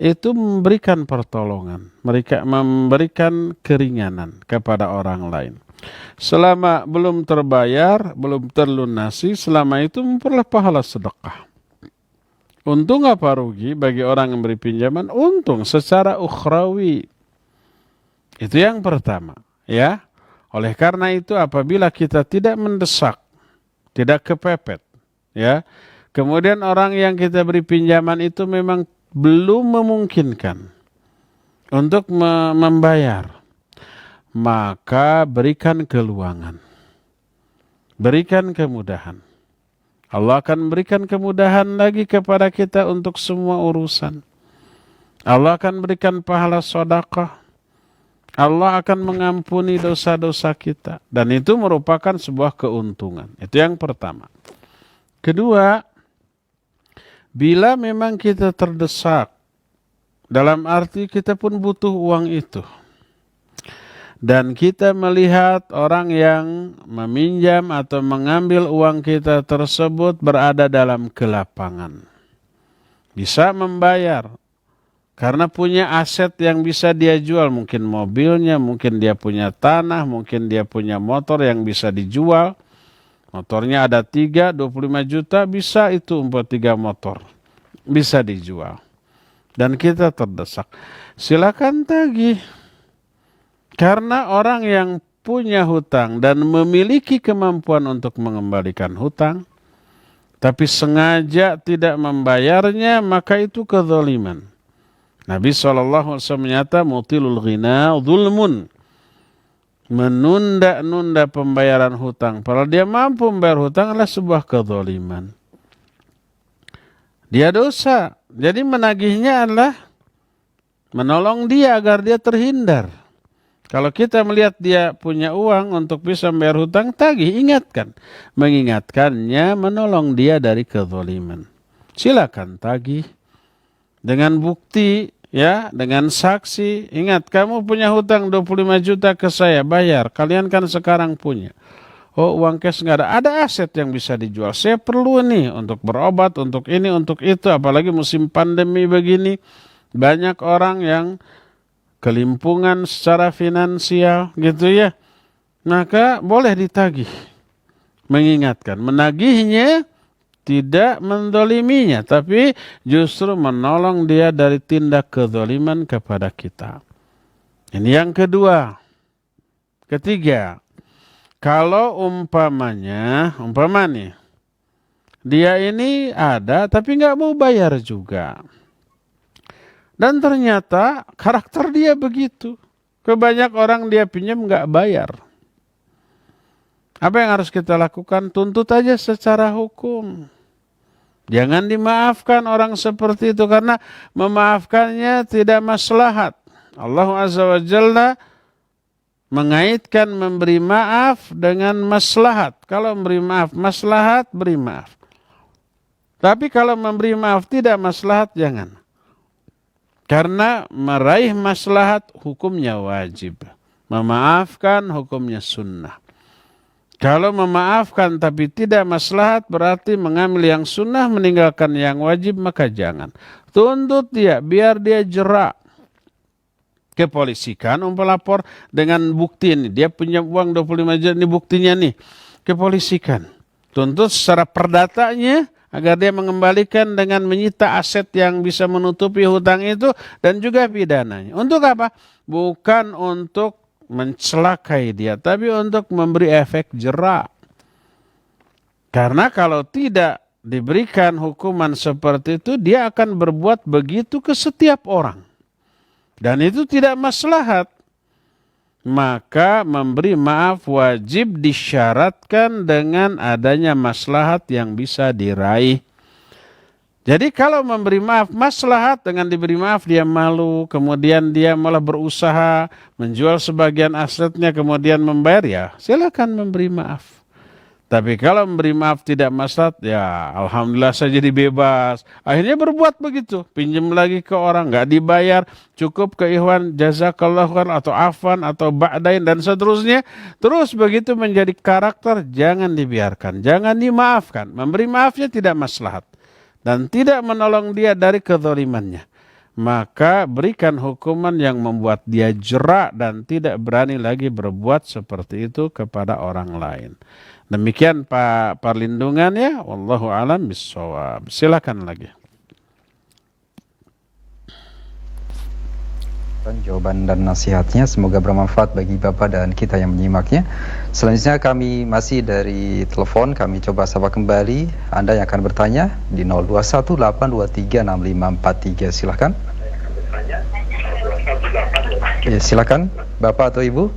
itu memberikan pertolongan, mereka memberikan keringanan kepada orang lain. Selama belum terbayar, belum terlunasi, selama itu memperoleh pahala sedekah. Untung apa rugi bagi orang yang memberi pinjaman? Untung secara ukhrawi. Itu yang pertama, ya. Oleh karena itu apabila kita tidak mendesak, tidak kepepet, ya. Kemudian orang yang kita beri pinjaman itu memang belum memungkinkan untuk membayar, maka berikan keluangan, berikan kemudahan. Allah akan memberikan kemudahan lagi kepada kita untuk semua urusan. Allah akan berikan pahala sedekah. Allah akan mengampuni dosa-dosa kita. Dan itu merupakan sebuah keuntungan. Itu yang pertama. Kedua, bila memang kita terdesak, dalam arti kita pun butuh uang itu, dan kita melihat orang yang meminjam atau mengambil uang kita tersebut berada dalam kelapangan, bisa membayar karena punya aset yang bisa dia jual, mungkin mobilnya, mungkin dia punya tanah, mungkin dia punya motor yang bisa dijual. Motornya ada 25 juta, bisa itu 3 motor, bisa dijual. Dan kita terdesak, silakan tagih. Karena orang yang punya hutang dan memiliki kemampuan untuk mengembalikan hutang, tapi sengaja tidak membayarnya, maka itu kezaliman. Nabi SAW menyata, mutilul ghina zulmun. Menunda-nunda pembayaran hutang, padahal dia mampu membayar hutang, adalah sebuah kezaliman. dia dosa. Jadi menagihnya adalah menolong dia agar dia terhindar. Kalau kita melihat dia punya uang untuk bisa membayar hutang, tagih, ingatkan. Mengingatkannya, menolong dia dari kezaliman. Silakan tagih dengan bukti, ya, dengan saksi. Ingat, kamu punya hutang 25 juta ke saya, bayar. Kalian kan sekarang punya. Oh, uang cash nggak ada. Ada aset yang bisa dijual. Saya perlu nih untuk berobat, untuk ini, untuk itu. Apalagi musim pandemi begini. Banyak orang yang kelimpungan secara finansial gitu ya. Maka boleh ditagih. Mengingatkan. Menagihnya tidak mendoliminya. Tapi justru menolong dia dari tindak kezaliman kepada kita. Ini yang kedua. Ketiga. Kalau umpama nih. Dia ini ada tapi nggak mau bayar juga. Dan ternyata karakter dia begitu. Kebanyak orang dia pinjam nggak bayar. Apa yang harus kita lakukan? Tuntut aja secara hukum. Jangan dimaafkan orang seperti itu karena memaafkannya tidak maslahat. Allah Azza wa Jalla mengaitkan memberi maaf dengan maslahat. Kalau memberi maaf maslahat, beri maaf. Tapi kalau memberi maaf tidak maslahat, jangan. Karena meraih maslahat hukumnya wajib. Memaafkan hukumnya sunnah. Kalau memaafkan tapi tidak maslahat berarti mengambil yang sunnah meninggalkan yang wajib, maka jangan. Tuntut dia biar dia jerak. Kepolisikan lapor dengan bukti ini. Dia punya uang 25 juta, ini buktinya nih. Kepolisikan. Tuntut secara perdatanya agar dia mengembalikan dengan menyita aset yang bisa menutupi hutang itu dan juga pidananya. Untuk apa? Bukan untuk mencelakai dia, tapi untuk memberi efek jerak. Karena kalau tidak diberikan hukuman seperti itu, dia akan berbuat begitu ke setiap orang. Dan itu tidak maslahat. Maka memberi maaf wajib disyaratkan dengan adanya maslahat yang bisa diraih. Jadi kalau memberi maaf maslahat, dengan diberi maaf dia malu, kemudian dia malah berusaha menjual sebagian asetnya kemudian membayar, ya silakan memberi maaf. Tapi kalau memberi maaf tidak maslahat, ya alhamdulillah saya jadi bebas. Akhirnya berbuat begitu, pinjam lagi ke orang, nggak dibayar, cukup ke ikhwan jazakallahu khair atau afwan atau ba'dain dan seterusnya. Terus begitu menjadi karakter, jangan dibiarkan, jangan dimaafkan. Memberi maafnya tidak maslahat dan tidak menolong dia dari kezalimannya. Maka berikan hukuman yang membuat dia jerak dan tidak berani lagi berbuat seperti itu kepada orang lain. Demikian Pak Perlindungan ya. Wallahu a'lam bishawab. Silakan lagi. Jawaban dan nasihatnya semoga bermanfaat bagi Bapak dan kita yang menyimaknya. Selanjutnya kami masih dari telepon, kami coba sapa kembali Anda yang akan bertanya di 0218236543. Silakan. Ya, silakan Bapak atau Ibu.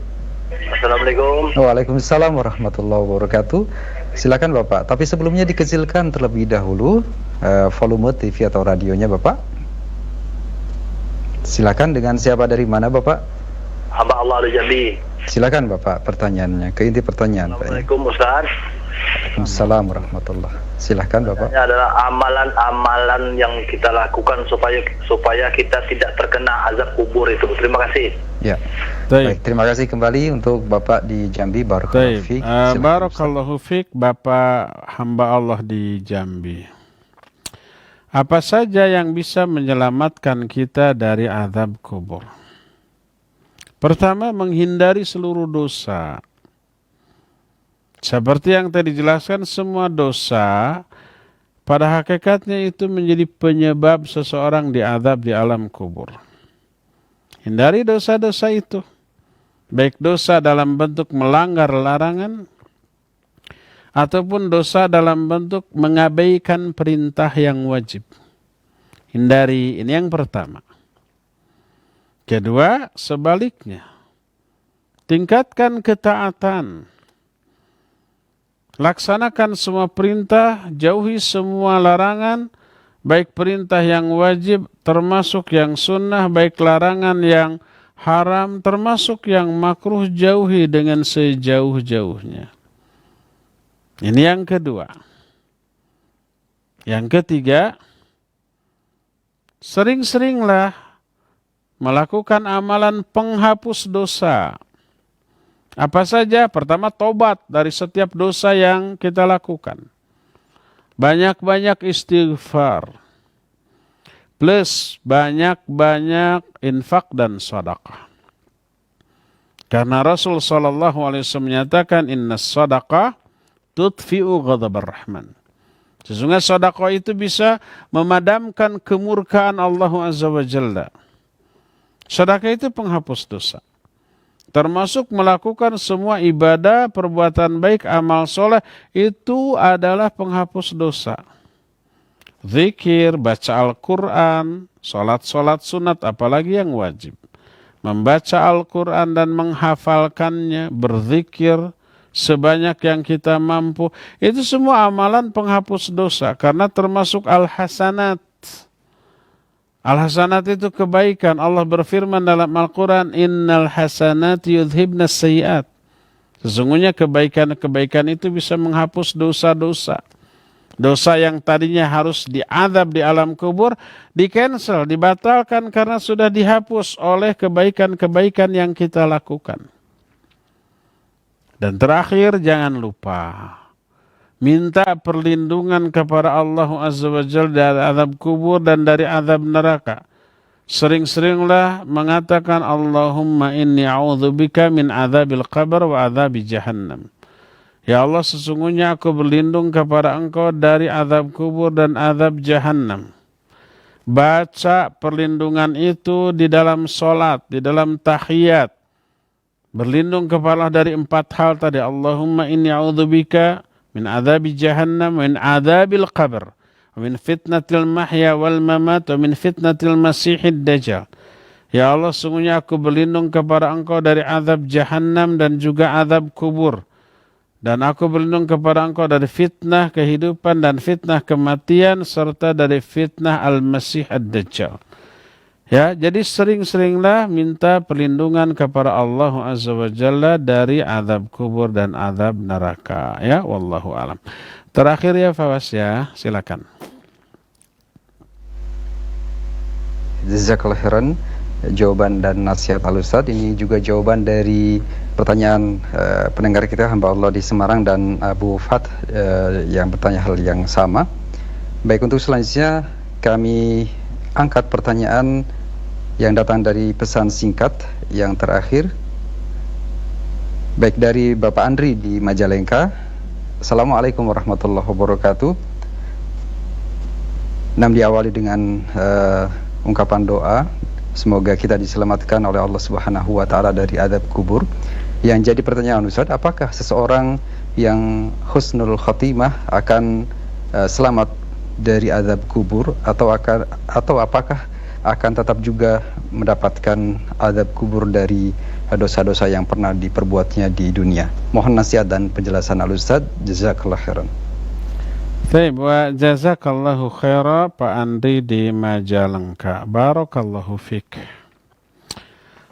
Assalamualaikum. Waalaikumsalam warahmatullahi wabarakatuh. Silakan Bapak, tapi sebelumnya dikecilkan terlebih dahulu volume TV atau radionya Bapak. Silakan, dengan siapa dari mana Bapak? Hamba Allah dari Jambi. Silakan Bapak pertanyaannya, ke inti pertanyaan. Assalamualaikum Ustaz. Waalaikumsalam warahmatullah. Silakan Bapak. Ini adalah amalan-amalan yang kita lakukan supaya kita tidak terkena azab kubur itu. Terima kasih. Ya. Baik, terima kasih kembali untuk Bapak di Jambi. Barakallahu fiik. Barakallahu fiik Bapak hamba Allah di Jambi. Apa saja yang bisa menyelamatkan kita dari azab kubur? Pertama, menghindari seluruh dosa. Seperti yang tadi dijelaskan, semua dosa pada hakikatnya itu menjadi penyebab seseorang diazab di alam kubur. Hindari dosa-dosa itu. Baik dosa dalam bentuk melanggar larangan, ataupun dosa dalam bentuk mengabaikan perintah yang wajib. Hindari, ini yang pertama. Kedua, sebaliknya. Tingkatkan ketaatan. Laksanakan semua perintah, jauhi semua larangan, baik perintah yang wajib termasuk yang sunnah, baik larangan yang haram termasuk yang makruh, jauhi dengan sejauh-jauhnya. Ini yang kedua. Yang ketiga, sering-seringlah melakukan amalan penghapus dosa. Apa saja? Pertama, tobat dari setiap dosa yang kita lakukan. Banyak-banyak istighfar. Plus banyak-banyak infak dan sedekah. Karena Rasul SAW menyatakan, inna sedekah tudfi'u ghadabar rahman. Sesungguhnya sedekah itu bisa memadamkan kemurkaan Allah Azza wa Jalla. Sedekah itu penghapus dosa. Termasuk melakukan semua ibadah, perbuatan baik, amal soleh, itu adalah penghapus dosa. Zikir, baca Al-Quran, sholat sunat, apalagi yang wajib. Membaca Al-Quran dan menghafalkannya, berzikir sebanyak yang kita mampu. Itu semua amalan penghapus dosa, karena termasuk al-hasanat. Al-hasanat itu kebaikan. Allah berfirman dalam Al-Quran, innal hasanat yudhibnas sayyiat. Sesungguhnya kebaikan-kebaikan itu bisa menghapus dosa-dosa. Dosa yang tadinya harus diazab di alam kubur, di-cancel, dibatalkan karena sudah dihapus oleh kebaikan-kebaikan yang kita lakukan. Dan terakhir, jangan lupa minta perlindungan kepada Allah Azza wa Jalla dari azab kubur dan dari azab neraka. Sering-seringlah mengatakan, Allahumma inni a'udzubika min azabil qabr wa azabi jahannam. Ya Allah, sesungguhnya aku berlindung kepada Engkau dari azab kubur dan azab jahannam. Baca perlindungan itu di dalam sholat, di dalam tahiyat. Berlindung kepada Allah dari 4 hal tadi. Allahumma inni a'udzubika min azabi jahannam, wa min azabil qabr, wa min fitnatil mahya wal mamat, wa min fitnatil masihid dajjal. Ya Allah, sungguhnya aku berlindung kepada Engkau dari azab jahannam dan juga azab kubur. Dan aku berlindung kepada Engkau dari fitnah kehidupan dan fitnah kematian, serta dari fitnah al-masih ad-dajjal. Ya, jadi sering-seringlah minta perlindungan kepada Allah Azza wa Jalla dari azab kubur dan azab neraka. Ya, wallahu alam. Terakhir ya Fawas ya, silakan. Jazakallahu khairan. Jawaban dan nasihat Al-Ustaz ini juga jawaban dari pertanyaan pendengar kita hamba Allah di Semarang dan Abu Fat yang bertanya hal yang sama. Baik, untuk selanjutnya kami angkat pertanyaan yang datang dari pesan singkat yang terakhir. Baik, dari Bapak Andri di Majalengka. Assalamualaikum warahmatullahi wabarakatuh. Diawali dengan ungkapan doa. Semoga kita diselamatkan oleh Allah Subhanahu wa taala dari azab kubur. Yang jadi pertanyaan Ustaz, apakah seseorang yang husnul khotimah akan selamat dari azab kubur atau apakah akan tetap juga mendapatkan azab kubur dari dosa-dosa yang pernah diperbuatnya di dunia? Mohon nasihat dan penjelasan Al-Ustaz. Jazakallahu khairan. Baik, wa jazakallahu khaira Pak Andri di Majalengka. Barakallahu fik.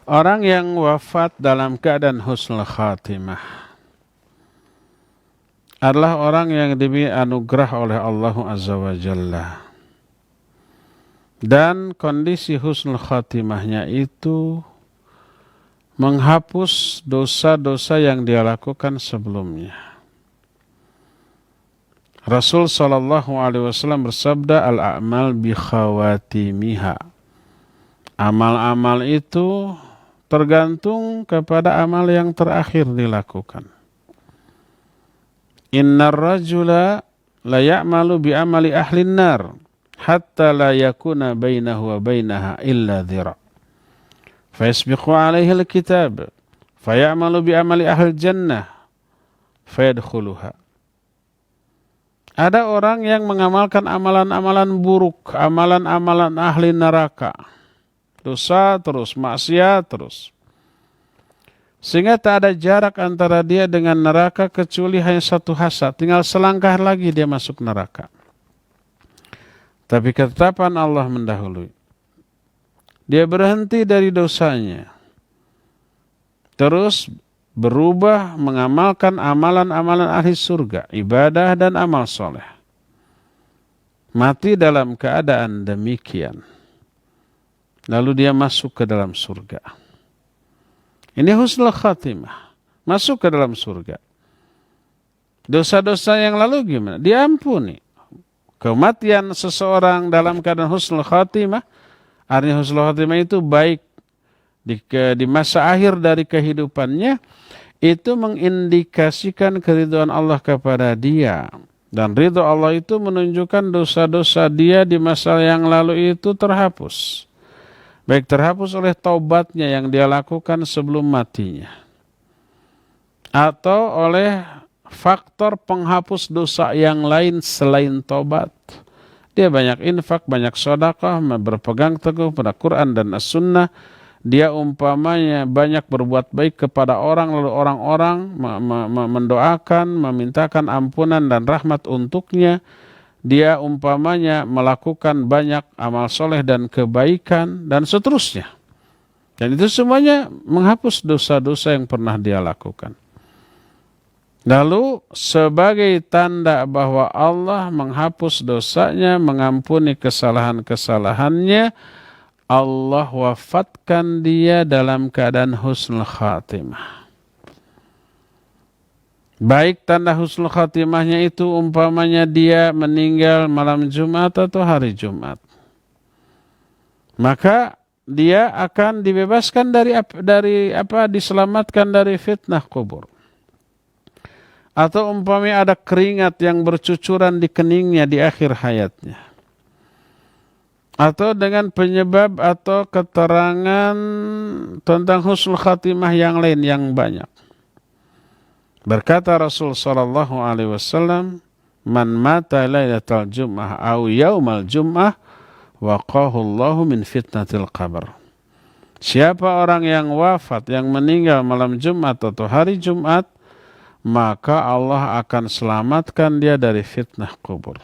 Orang yang wafat dalam keadaan husnul khatimah adalah orang yang diberi anugerah oleh Allah Azza wa Jalla. Dan kondisi husnul khatimahnya itu menghapus dosa-dosa yang dia lakukan sebelumnya. Rasul SAW bersabda, al-a'mal bi khawatimiha. Amal-amal itu tergantung kepada amal yang terakhir dilakukan. Innar rajula la ya'malu bi amali ahlin nar hatta la yakuna bainahu wa bainaha illa dhira. Fayasbiqu alaihi al-kitab fayamalu bi amali ahli jannah fayadkhuluha. Ada orang yang mengamalkan amalan-amalan buruk, amalan-amalan ahli neraka. Dosa terus, maksiat terus. Sehingga tak ada jarak antara dia dengan neraka kecuali hanya satu hasad. Tinggal selangkah lagi dia masuk neraka. Tapi ketetapan Allah mendahului. Dia berhenti dari dosanya. Terus berubah mengamalkan amalan-amalan ahli surga, ibadah dan amal soleh. Mati dalam keadaan demikian. Lalu dia masuk ke dalam surga. Ini husnul khatimah. Masuk ke dalam surga. Dosa-dosa yang lalu gimana? Diampuni. Kematian seseorang dalam keadaan husnul khatimah, artinya husnul khatimah itu baik di masa akhir dari kehidupannya, itu mengindikasikan keridhaan Allah kepada dia. Dan ridho Allah itu menunjukkan dosa-dosa dia di masa yang lalu itu terhapus. Baik terhapus oleh taubatnya yang dia lakukan sebelum matinya, atau oleh faktor penghapus dosa yang lain selain taubat. Dia banyak infak, banyak sedekah, berpegang teguh pada Quran dan As-Sunnah. Dia umpamanya banyak berbuat baik kepada orang, lalu orang-orang mendoakan, memintakan ampunan dan rahmat untuknya. Dia umpamanya melakukan banyak amal soleh dan kebaikan dan seterusnya. Dan itu semuanya menghapus dosa-dosa yang pernah dia lakukan. Lalu sebagai tanda bahwa Allah menghapus dosanya, mengampuni kesalahan-kesalahannya, Allah wafatkan dia dalam keadaan husnul khatimah. Baik tanda husnul khatimahnya itu umpamanya dia meninggal malam Jumat atau hari Jumat, maka dia akan dibebaskan diselamatkan dari fitnah kubur. Atau umpamanya ada keringat yang bercucuran di keningnya di akhir hayatnya. Atau dengan penyebab atau keterangan tentang husnul khatimah yang lain yang banyak. Berkata Rasul sallallahu alaihi wasallam, "Man mata lailatal jum'ah aw yaumal jum'ah waqahu Allahu min fitnatil qabr." Siapa orang yang wafat, yang meninggal malam Jumat atau hari Jumat, maka Allah akan selamatkan dia dari fitnah kubur.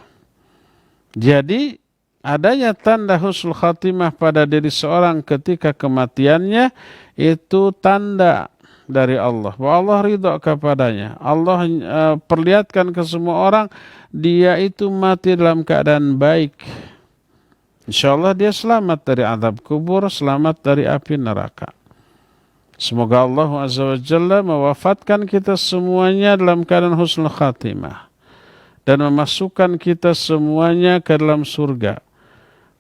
Jadi adanya tanda husnul khatimah pada diri seorang ketika kematiannya itu tanda dari Allah, bahwa Allah ridha kepadanya. Allah perlihatkan ke semua orang dia itu mati dalam keadaan baik. Insyaallah dia selamat dari azab kubur, selamat dari api neraka. Semoga Allah Azza wa Jalla mewafatkan kita semuanya dalam keadaan husnul khatimah dan memasukkan kita semuanya ke dalam surga,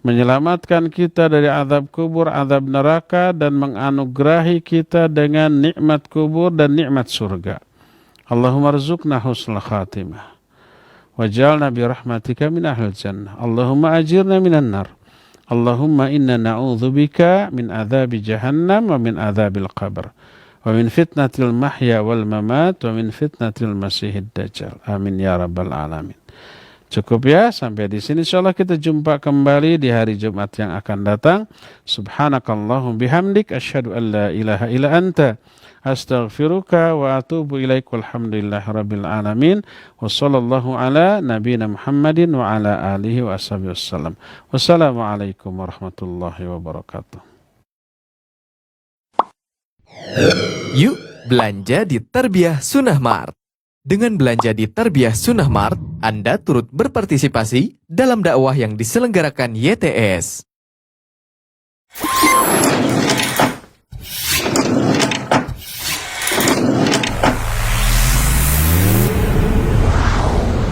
menyelamatkan kita dari azab kubur, azab neraka, dan menganugerahi kita dengan nikmat kubur dan nikmat surga. Allahumma rzuqna husnul khatimah waj'alna bi rahmatika min ahlil jannah. Allahumma ajirna minan nar. Allahumma inna na'udzubika min adzabi jahannam wa min adzabil qabr wa min fitnatil mahya wal mamat wa min fitnatil masihid dajjal. Amin ya rabbal alamin. Cukup ya, sampai di sini insyaallah kita jumpa kembali di hari Jumat yang akan datang. Subhanakallahum bihamdik asyhadu an la ilaha illa anta astaghfiruka wa atubu ilaik. Walhamdulillahi rabbil alamin. Wa sallallahu ala nabiyina Muhammadin wa ala alihi wa ashabihi wasallam. Wassalamualaikum warahmatullahi wabarakatuh. Yuk belanja di Tarbiyah Sunnah Mart. Dengan belanja di Tarbiyah Sunnah Mart, Anda turut berpartisipasi dalam dakwah yang diselenggarakan YTS.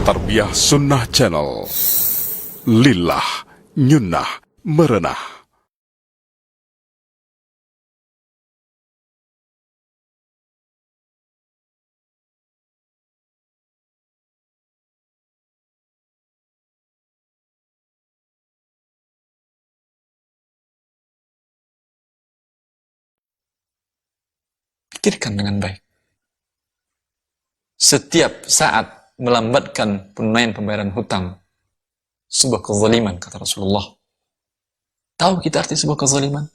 Tarbiyah Sunnah Channel. Lillah, nyunnah, merenah. Pikirkan dengan baik. Setiap saat melambatkan penunaian pembayaran hutang, sebuah kezaliman, kata Rasulullah. Tahu kita arti sebuah kezaliman?